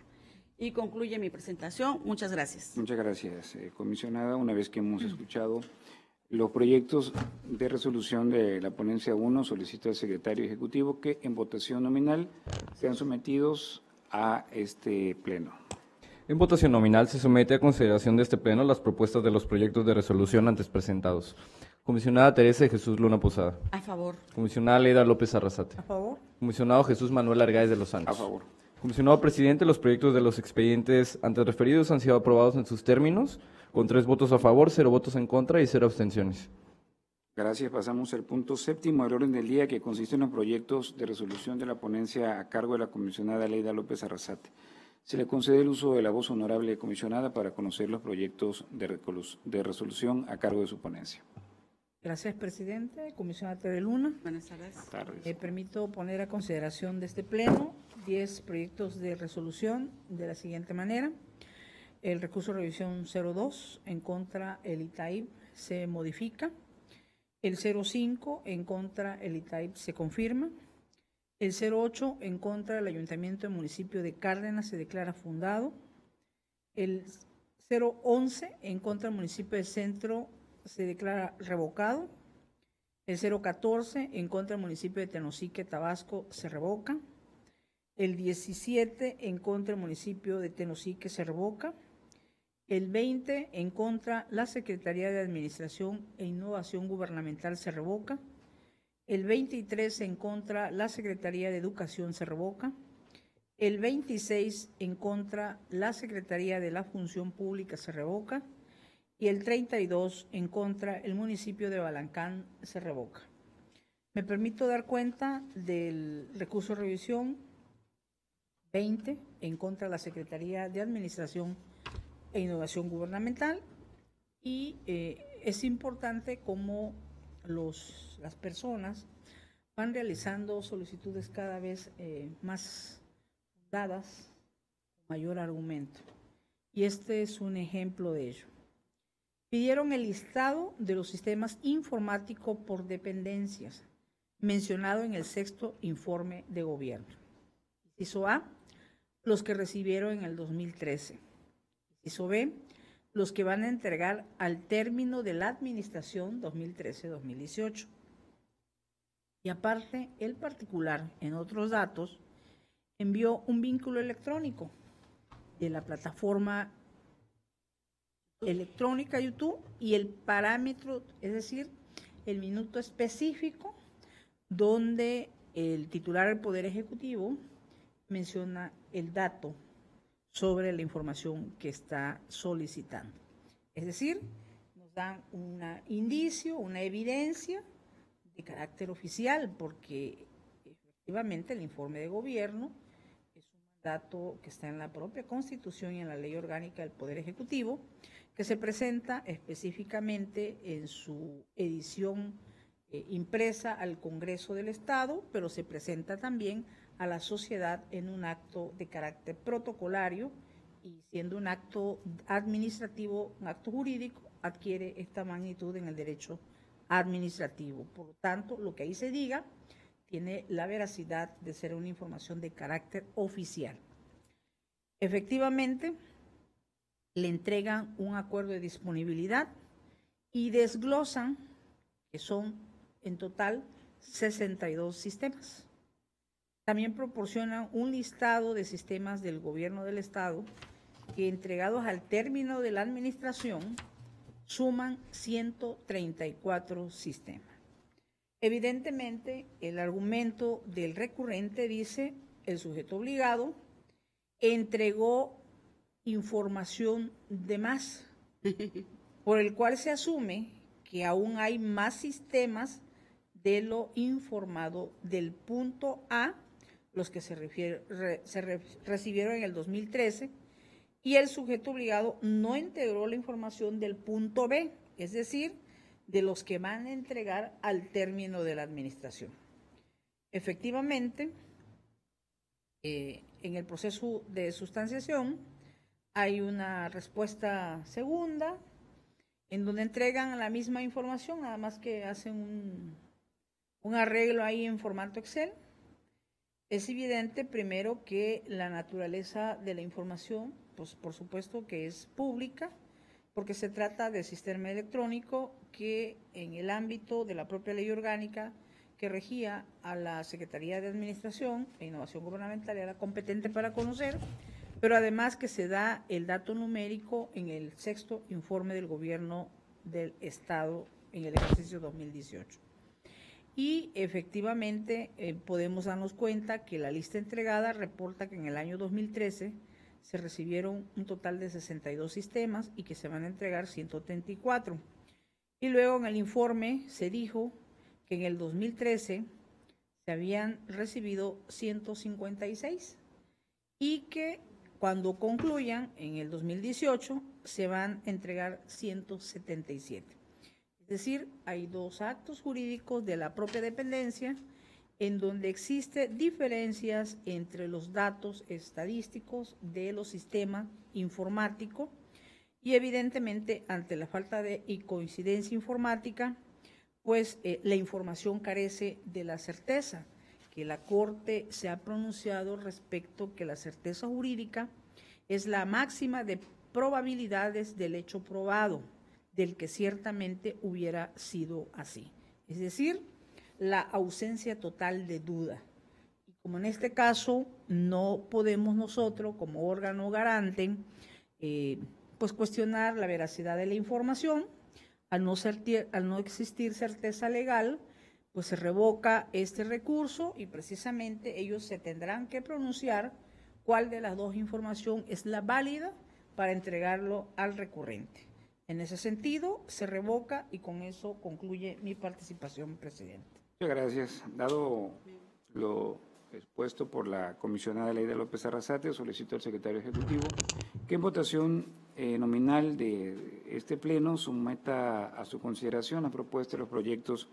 Y concluye mi presentación. Muchas gracias. Muchas gracias, comisionada. Una vez que hemos escuchado los proyectos de resolución de la ponencia 1, solicito al secretario ejecutivo que en votación nominal sean sometidos a este pleno. En votación nominal se somete a consideración de este pleno las propuestas de los proyectos de resolución antes presentados. Comisionada Teresa de Jesús Luna Posada. A favor. Comisionada Leda López Arrasate. A favor. Comisionado Jesús Manuel Argáez de los Santos. A favor. Comisionado presidente, los proyectos de los expedientes antes referidos han sido aprobados en sus términos, con 3 votos a favor, 0 votos en contra y 0 abstenciones. Gracias. Pasamos al punto 7º del orden del día, que consiste en los proyectos de resolución de la ponencia a cargo de la comisionada Leda López Arrasate. Se le concede el uso de la voz honorable comisionada para conocer los proyectos de resolución a cargo de su ponencia. Gracias, presidente. Comisionada Tere Luna. Buenas tardes. Buenas tardes. Me permito poner a consideración de este pleno 10 proyectos de resolución de la siguiente manera. El recurso de revisión 02 en contra el ITAIP se modifica. El 05 en contra el ITAIP se confirma. El 08 en contra del Ayuntamiento del municipio de Cárdenas se declara fundado. El 011 en contra del municipio de Centro se declara revocado. El 014 en contra del municipio de Tenosique, Tabasco, se revoca. El 17 en contra del municipio de Tenosique se revoca. El 20 en contra la Secretaría de Administración e Innovación Gubernamental se revoca. El 23 en contra la Secretaría de Educación se revoca. El 26 en contra la Secretaría de la Función Pública se revoca. Y el 32 en contra el municipio de Balancán se revoca. Me permito dar cuenta del recurso de revisión 20 en contra de la Secretaría de Administración e Innovación Gubernamental y es importante cómo las personas van realizando solicitudes cada vez más dadas, con mayor argumento. Y este es un ejemplo de ello. Pidieron el listado de los sistemas informáticos por dependencias, mencionado en el 6º informe de gobierno. Inciso A, los que recibieron en el 2013. Inciso B, los que van a entregar al término de la administración 2013-2018. Y aparte, el particular, en otros datos, envió un vínculo electrónico de la plataforma electrónica YouTube y el parámetro, es decir, el minuto específico donde el titular del Poder Ejecutivo menciona el dato sobre la información que está solicitando. Es decir, nos dan un indicio, una evidencia de carácter oficial, porque efectivamente el informe de gobierno es un mandato que está en la propia Constitución y en la Ley Orgánica del Poder Ejecutivo, que se presenta específicamente en su edición impresa al Congreso del Estado, pero se presenta también a la sociedad en un acto de carácter protocolario, y siendo un acto administrativo, un acto jurídico, adquiere esta magnitud en el derecho administrativo. Por lo tanto, lo que ahí se diga tiene la veracidad de ser una información de carácter oficial. Efectivamente, le entregan un acuerdo de disponibilidad y desglosan que son en total 62 sistemas. También proporcionan un listado de sistemas del gobierno del Estado que, entregados al término de la administración, suman 134 sistemas. Evidentemente, el argumento del recurrente dice: el sujeto obligado entregó información de más, por el cual se asume que aún hay más sistemas de lo informado del punto A, los que se recibieron en el 2013, y el sujeto obligado no integró la información del punto B, es decir, de los que van a entregar al término de la administración. Efectivamente, en el proceso de sustanciación hay una respuesta segunda, en donde entregan la misma información, nada más que hacen un arreglo ahí en formato Excel. Es evidente, primero, que la naturaleza de la información, pues por supuesto que es pública, porque se trata de sistema electrónico que, en el ámbito de la propia ley orgánica que regía a la Secretaría de Administración e Innovación Gubernamental, era competente para conocer, pero además que se da el dato numérico en el 6º informe del Gobierno del Estado en el ejercicio 2018. Y efectivamente podemos darnos cuenta que la lista entregada reporta que en el año 2013 se recibieron un total de 62 sistemas y que se van a entregar 134. Y luego en el informe se dijo que en el 2013 se habían recibido 156 y que cuando concluyan en el 2018 se van a entregar 177. Es decir, hay dos actos jurídicos de la propia dependencia en donde existen diferencias entre los datos estadísticos de los sistemas informáticos y, evidentemente, ante la falta de coincidencia informática, pues la información carece de la certeza, que la Corte se ha pronunciado respecto que la certeza jurídica es la máxima de probabilidades del hecho probado, del que ciertamente hubiera sido así. Es decir, la ausencia total de duda. Y como en este caso no podemos nosotros, como órgano garante, pues cuestionar la veracidad de la información, al no existir certeza legal, pues se revoca este recurso y precisamente ellos se tendrán que pronunciar cuál de las dos informaciones es la válida para entregarlo al recurrente. En ese sentido, se revoca y con eso concluye mi participación, presidente. Muchas gracias. Dado lo expuesto por la comisionada Leida López Arrasate, solicito al secretario ejecutivo que en votación nominal de este pleno someta a su consideración la propuesta de los proyectos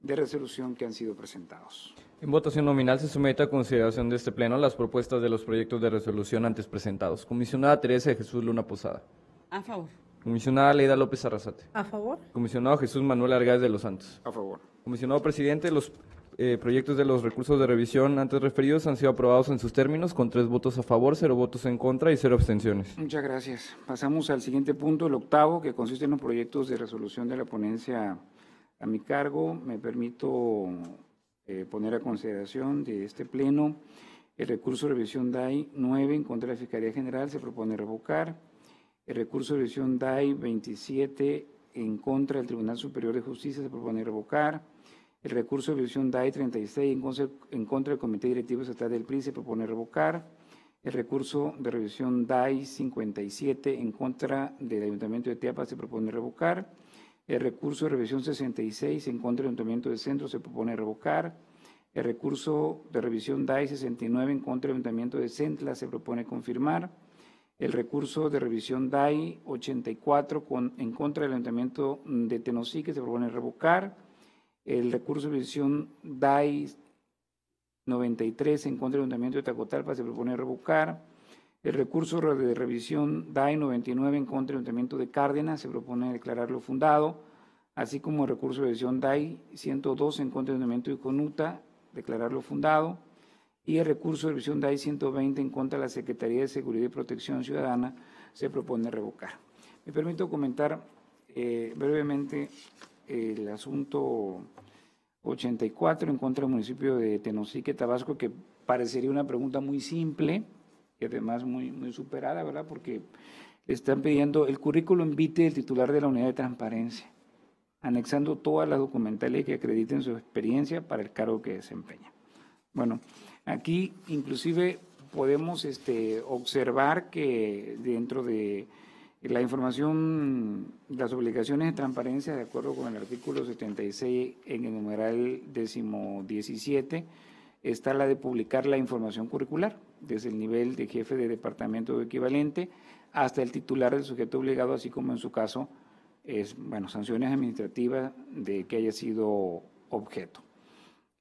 de resolución que han sido presentados. En votación nominal se somete a consideración de este pleno las propuestas de los proyectos de resolución antes presentados. Comisionada Teresa de Jesús Luna Posada. A favor. Comisionada Leida López Arrasate. ¿A favor? Comisionado Jesús Manuel Argáez de los Santos. A favor. Comisionado presidente, los proyectos de los recursos de revisión antes referidos han sido aprobados en sus términos con 3 votos a favor, 0 votos en contra y 0 abstenciones. Muchas gracias. Pasamos al siguiente punto, el octavo, que consiste en los proyectos de resolución de la ponencia a mi cargo. Me permito poner a consideración de este pleno el recurso de revisión DAI 9 en contra de la Fiscalía General, se propone revocar. El recurso de revisión DAI 27 en contra del Tribunal Superior de Justicia, se propone revocar. El recurso de revisión DAI 36 en contra del Comité Directivo Estatal del PRI, se propone revocar. El recurso de revisión DAI 57 en contra del Ayuntamiento de Teapa, se propone revocar. El recurso de revisión 66 en contra del Ayuntamiento de Centro, se propone revocar. El recurso de revisión DAI 69 en contra del Ayuntamiento de Centla, se propone confirmar. El recurso de revisión DAI 84 en contra del Ayuntamiento de Tenosique, se propone revocar. El recurso de revisión DAI 93 en contra del Ayuntamiento de Tacotalpa, se propone revocar. El recurso de revisión DAI 99 en contra del Ayuntamiento de Cárdenas, se propone declararlo fundado, así como el recurso de revisión DAI 102 en contra del Ayuntamiento de Conuta, declararlo fundado, y el recurso de revisión DAI 120 en contra de la Secretaría de Seguridad y Protección Ciudadana, se propone revocar. Me permito comentar brevemente el asunto 84 en contra del municipio de Tenosique, Tabasco, que parecería una pregunta muy simple y además muy superada, ¿verdad? Porque le están pidiendo el currículum vitae del titular de la unidad de transparencia, anexando todas las documentales que acrediten su experiencia para el cargo que desempeña. Bueno, aquí inclusive podemos observar que dentro de la información, las obligaciones de transparencia, de acuerdo con el artículo 76 en el numeral 17, está la de publicar la información curricular, desde el nivel de jefe de departamento o equivalente hasta el titular del sujeto obligado, así como en su caso, sanciones administrativas de que haya sido objeto.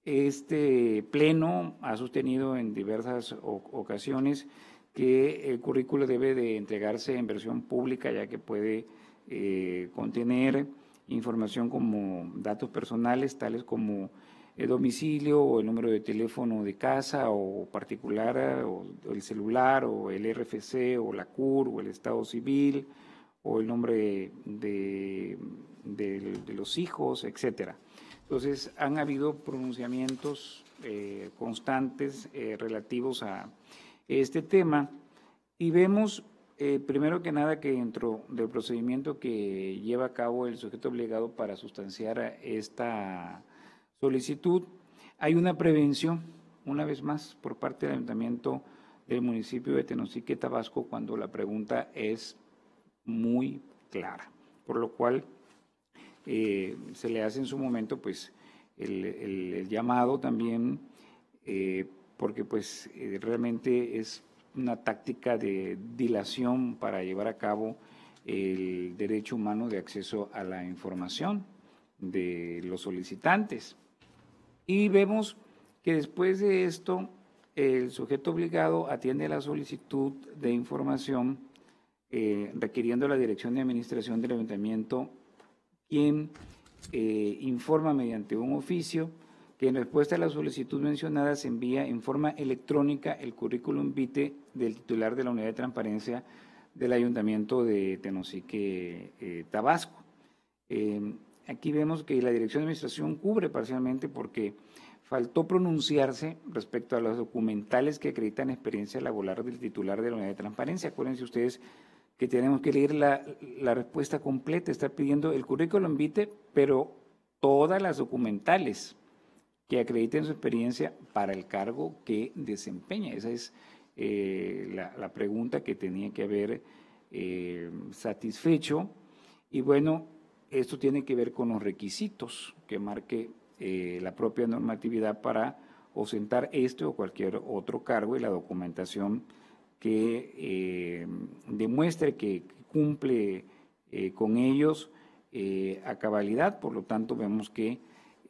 Este pleno ha sostenido en diversas ocasiones que el currículo debe de entregarse en versión pública, ya que puede contener información como datos personales, tales como el domicilio o el número de teléfono de casa o particular, o el celular, o el RFC, o la CUR, o el estado civil, o el nombre de los hijos, etcétera. Entonces, han habido pronunciamientos constantes relativos a este tema y vemos, primero que nada, que dentro del procedimiento que lleva a cabo el sujeto obligado para sustanciar esta solicitud, hay una prevención, una vez más, por parte del Ayuntamiento del municipio de Tenosique, Tabasco, cuando la pregunta es muy clara, por lo cual se le hace en su momento pues el llamado también, porque pues realmente es una táctica de dilación para llevar a cabo el derecho humano de acceso a la información de los solicitantes. Y vemos que después de esto el sujeto obligado atiende la solicitud de información requiriendo la Dirección de Administración del Ayuntamiento, quien informa mediante un oficio que en respuesta a la solicitud mencionada se envía en forma electrónica el currículum vitae del titular de la unidad de transparencia del Ayuntamiento de Tenosique, Tabasco. Aquí vemos que la Dirección de Administración cubre parcialmente porque faltó pronunciarse respecto a los documentales que acreditan experiencia laboral del titular de la unidad de transparencia. Acuérdense ustedes que tenemos que leer la respuesta completa, está pidiendo el currículum vitae, pero todas las documentales que acrediten su experiencia para el cargo que desempeña. Esa es la pregunta que tenía que haber satisfecho. Y bueno, esto tiene que ver con los requisitos que marque la propia normatividad para ostentar este o cualquier otro cargo y la documentación que demuestre que cumple con ellos a cabalidad. Por lo tanto, vemos que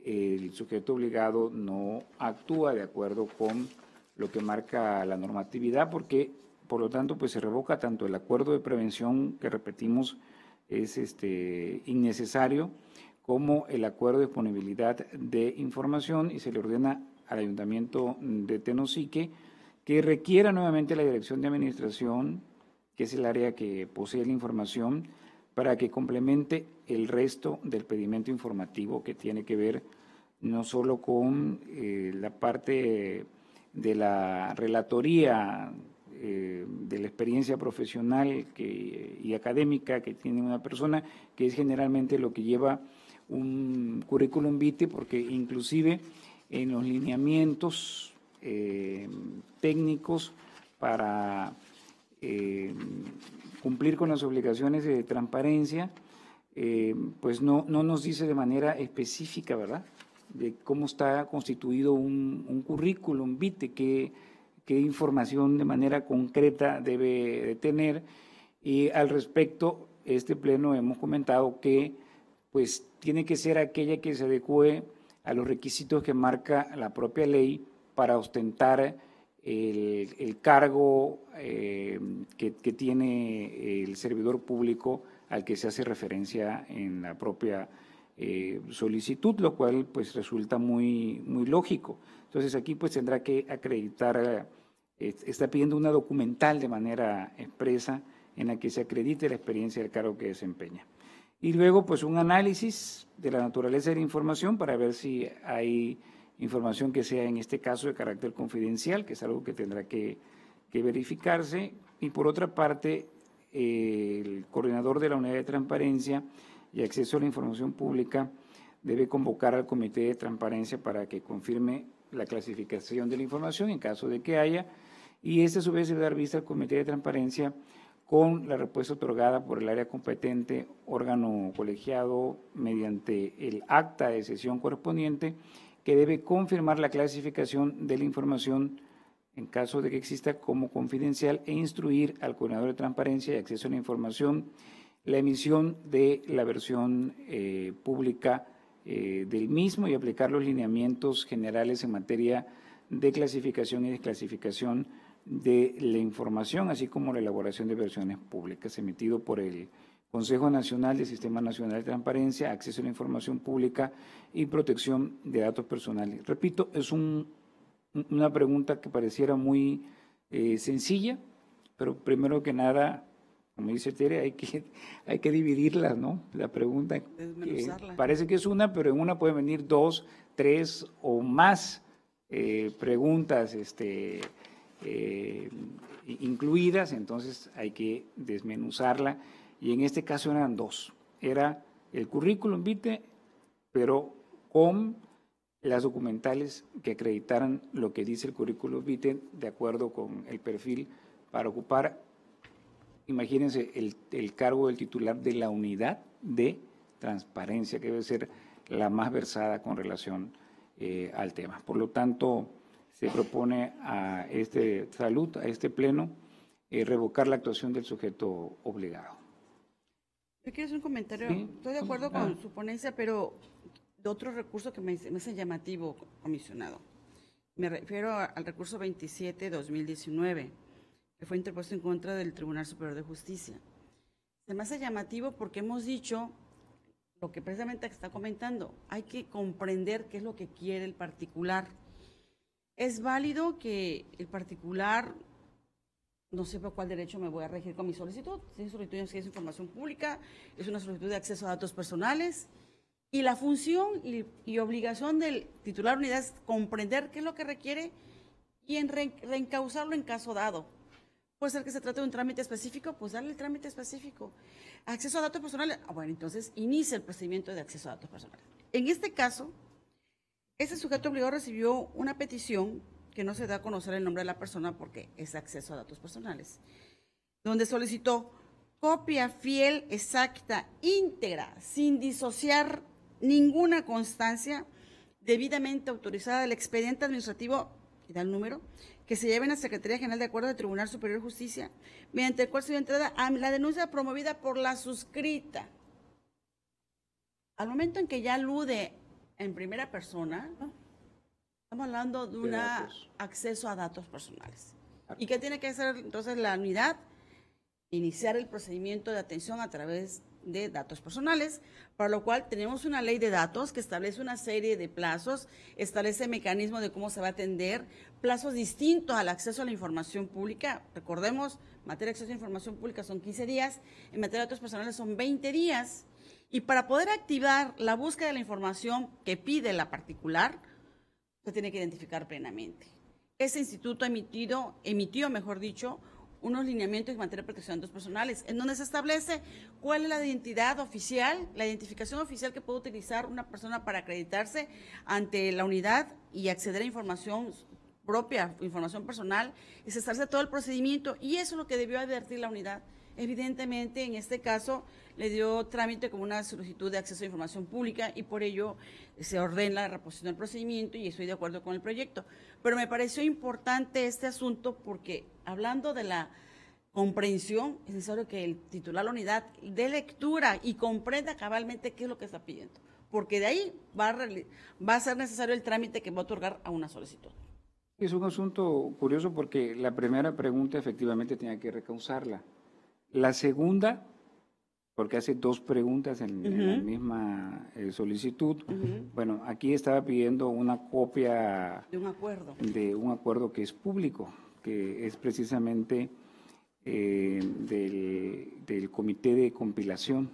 el sujeto obligado no actúa de acuerdo con lo que marca la normatividad, porque, por lo tanto, pues se revoca tanto el acuerdo de prevención, que repetimos es innecesario, como el acuerdo de disponibilidad de información, y se le ordena al Ayuntamiento de Tenosique que requiera nuevamente la Dirección de Administración, que es el área que posee la información, para que complemente el resto del pedimento informativo que tiene que ver no solo con la parte de la relatoría, de la experiencia profesional y académica que tiene una persona, que es generalmente lo que lleva un currículum vitae, porque inclusive en los lineamientos técnicos para cumplir con las obligaciones de transparencia, pues no nos dice de manera específica, ¿verdad?, de cómo está constituido un currículum vitae, qué información de manera concreta debe de tener. Y al respecto, este pleno hemos comentado que pues tiene que ser aquella que se adecue a los requisitos que marca la propia ley para ostentar el cargo que tiene el servidor público al que se hace referencia en la propia solicitud, lo cual pues resulta muy lógico. Entonces aquí pues tendrá que acreditar, está pidiendo una documental de manera expresa en la que se acredite la experiencia del cargo que desempeña. Y luego pues un análisis de la naturaleza de la información para ver si hay información que sea en este caso de carácter confidencial, que es algo que tendrá que verificarse. Y por otra parte, el coordinador de la Unidad de Transparencia y Acceso a la Información Pública debe convocar al Comité de Transparencia para que confirme la clasificación de la información en caso de que haya, y este a su vez debe dar vista al Comité de Transparencia con la respuesta otorgada por el área competente, órgano colegiado, mediante el acta de sesión correspondiente, que debe confirmar la clasificación de la información en caso de que exista como confidencial e instruir al coordinador de transparencia y acceso a la información la emisión de la versión pública del mismo y aplicar los lineamientos generales en materia de clasificación y desclasificación de la información, así como la elaboración de versiones públicas, emitido por el Consejo Nacional del Sistema Nacional de Transparencia, Acceso a la Información Pública y Protección de Datos Personales. Repito, es una pregunta que pareciera muy sencilla, pero primero que nada, como dice Tere, hay que dividirla, ¿no? La pregunta parece que es una, pero en una pueden venir 2, 3 o más preguntas incluidas, entonces hay que desmenuzarla, y en este caso eran 2. Era el currículum vitae, pero con las documentales que acreditaran lo que dice el currículum vitae de acuerdo con el perfil para ocupar, imagínense, el cargo del titular de la unidad de transparencia, que debe ser la más versada con relación al tema. Por lo tanto, se propone a este pleno, revocar la actuación del sujeto obligado. Yo quiero hacer un comentario. ¿Sí? Estoy de acuerdo con su ponencia, pero de otro recurso que me hace llamativo, comisionado. Me refiero al recurso 27-2019, que fue interpuesto en contra del Tribunal Superior de Justicia. Se me hace llamativo porque hemos dicho lo que precisamente está comentando. Hay que comprender qué es lo que quiere el particular. Es válido que el particular no sé por cuál derecho me voy a regir con mi solicitud. Si es solicitud de información pública, es una solicitud de acceso a datos personales, y la función y obligación del titular de unidad es comprender qué es lo que requiere y reencauzarlo en caso dado. Puede ser que se trate de un trámite específico, pues darle el trámite específico. Acceso a datos personales, bueno, entonces inicia el procedimiento de acceso a datos personales. En este caso, ese sujeto obligado recibió una petición que no se da a conocer el nombre de la persona porque es acceso a datos personales, donde solicitó copia fiel, exacta, íntegra, sin disociar ninguna constancia, debidamente autorizada del expediente administrativo, y da el número, que se lleve en la Secretaría General de Acuerdo del Tribunal Superior de Justicia, mediante el cual se dio entrada a la denuncia promovida por la suscrita. Al momento en que ya alude en primera persona, estamos hablando de un acceso a datos personales. ¿Y qué tiene que hacer entonces la unidad? Iniciar el procedimiento de atención a través de Datos Personales, para lo cual tenemos una ley de datos que establece una serie de plazos, establece mecanismos de cómo se va a atender, plazos distintos al acceso a la información pública. Recordemos, en materia de acceso a la información pública son 15 días, en materia de datos personales son 20 días, y para poder activar la búsqueda de la información que pide la particular, se tiene que identificar plenamente. Ese instituto emitió, mejor dicho, unos lineamientos en materia de protección de datos personales, en donde se establece cuál es la identidad oficial, la identificación oficial que puede utilizar una persona para acreditarse ante la unidad y acceder a información propia, información personal, y se establece todo el procedimiento, y eso es lo que debió advertir la unidad. Evidentemente, en este caso, le dio trámite como una solicitud de acceso a información pública y por ello se ordena la reposición del procedimiento y estoy de acuerdo con el proyecto. Pero me pareció importante este asunto porque, hablando de la comprensión, es necesario que el titular de la unidad dé lectura y comprenda cabalmente qué es lo que está pidiendo, porque de ahí va a ser necesario el trámite que va a otorgar a una solicitud. Es un asunto curioso porque la primera pregunta efectivamente tenía que recausarla. La segunda, porque hace dos preguntas en la misma solicitud, bueno, aquí estaba pidiendo una copia de un acuerdo que es público, que es precisamente del comité de compilación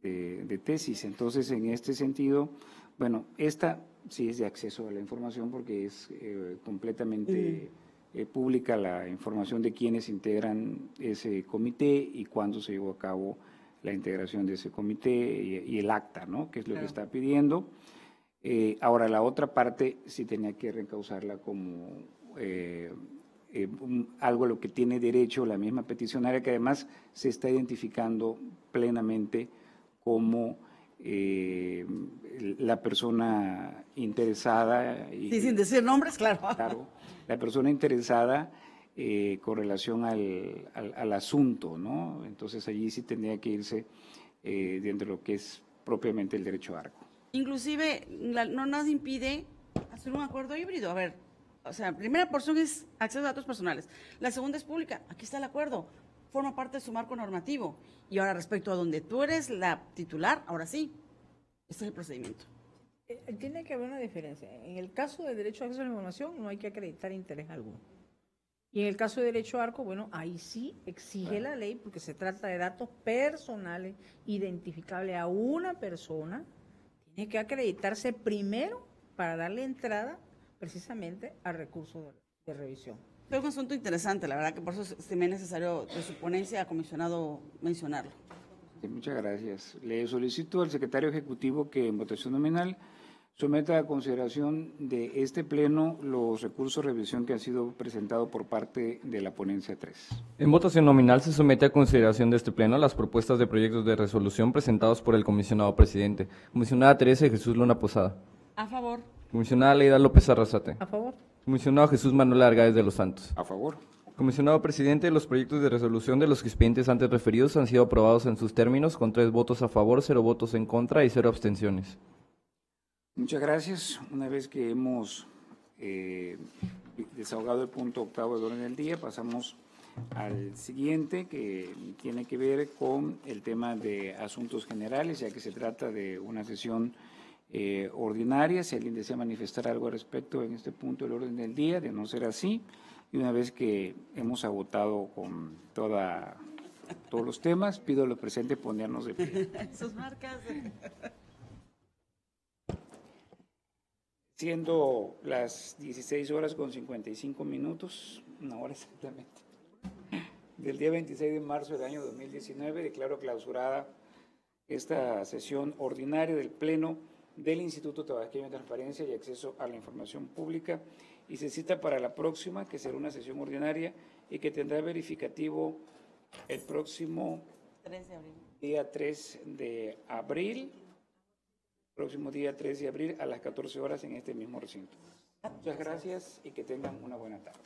de tesis. Entonces, en este sentido, bueno, esta sí es de acceso a la información porque es completamente pública la información de quienes integran ese comité y cuándo se llevó a cabo la integración de ese comité y el acta, ¿no? Que es lo que está pidiendo. Ahora, la otra parte sí tenía que reencauzarla como algo a lo que tiene derecho la misma peticionaria, que además se está identificando plenamente como la persona interesada. Sí, sin decir nombres, claro. Claro, la persona interesada con relación al asunto, ¿no? Entonces allí sí tendría que irse dentro de lo que es propiamente el derecho ARCO. Inclusive no nos impide hacer un acuerdo híbrido. A ver, o sea, la primera porción es acceso a datos personales, la segunda es pública, aquí está el acuerdo, forma parte de su marco normativo. Y ahora respecto a donde tú eres la titular, ahora sí, este es el procedimiento. Tiene que haber una diferencia. En el caso de derecho a acceso a la información no hay que acreditar interés alguno. Y en el caso de derecho ARCO, bueno, ahí sí exige la ley porque se trata de datos personales identificables a una persona. Tiene que acreditarse primero para darle entrada precisamente al recurso de revisión. Es un asunto interesante, la verdad que por eso se me es necesario de su ponencia, comisionado, mencionarlo. Sí, muchas gracias. Le solicito al secretario ejecutivo que en votación nominal someta a consideración de este pleno los recursos de revisión que han sido presentados por parte de la ponencia 3. En votación nominal se somete a consideración de este pleno las propuestas de proyectos de resolución presentados por el comisionado presidente. Comisionada Teresa de Jesús Luna Posada. A favor. Comisionada Leida López Arrasate. A favor. Comisionado Jesús Manuel Argáez de los Santos. A favor. Comisionado presidente, los proyectos de resolución de los expedientes antes referidos han sido aprobados en sus términos con 3 votos a favor, 0 votos en contra y 0 abstenciones. Muchas gracias. Una vez que hemos desahogado el punto 8º del orden del día, pasamos al siguiente, que tiene que ver con el tema de asuntos generales, ya que se trata de una sesión ordinaria. Si alguien desea manifestar algo al respecto en este punto del orden del día, de no ser así, y una vez que hemos agotado con todos los temas, pido a los presentes ponernos de pie. Sus marcas. Siendo las 16 horas con 55 minutos, una hora exactamente, del día 26 de marzo del año 2019, declaro clausurada esta sesión ordinaria del Pleno del Instituto Tabasqueño de Transparencia y Acceso a la Información Pública, y se cita para la próxima, que será una sesión ordinaria y que tendrá verificativo el próximo día 3 de abril, próximo día 3 de abril a las 14 horas en este mismo recinto. Muchas gracias y que tengan una buena tarde.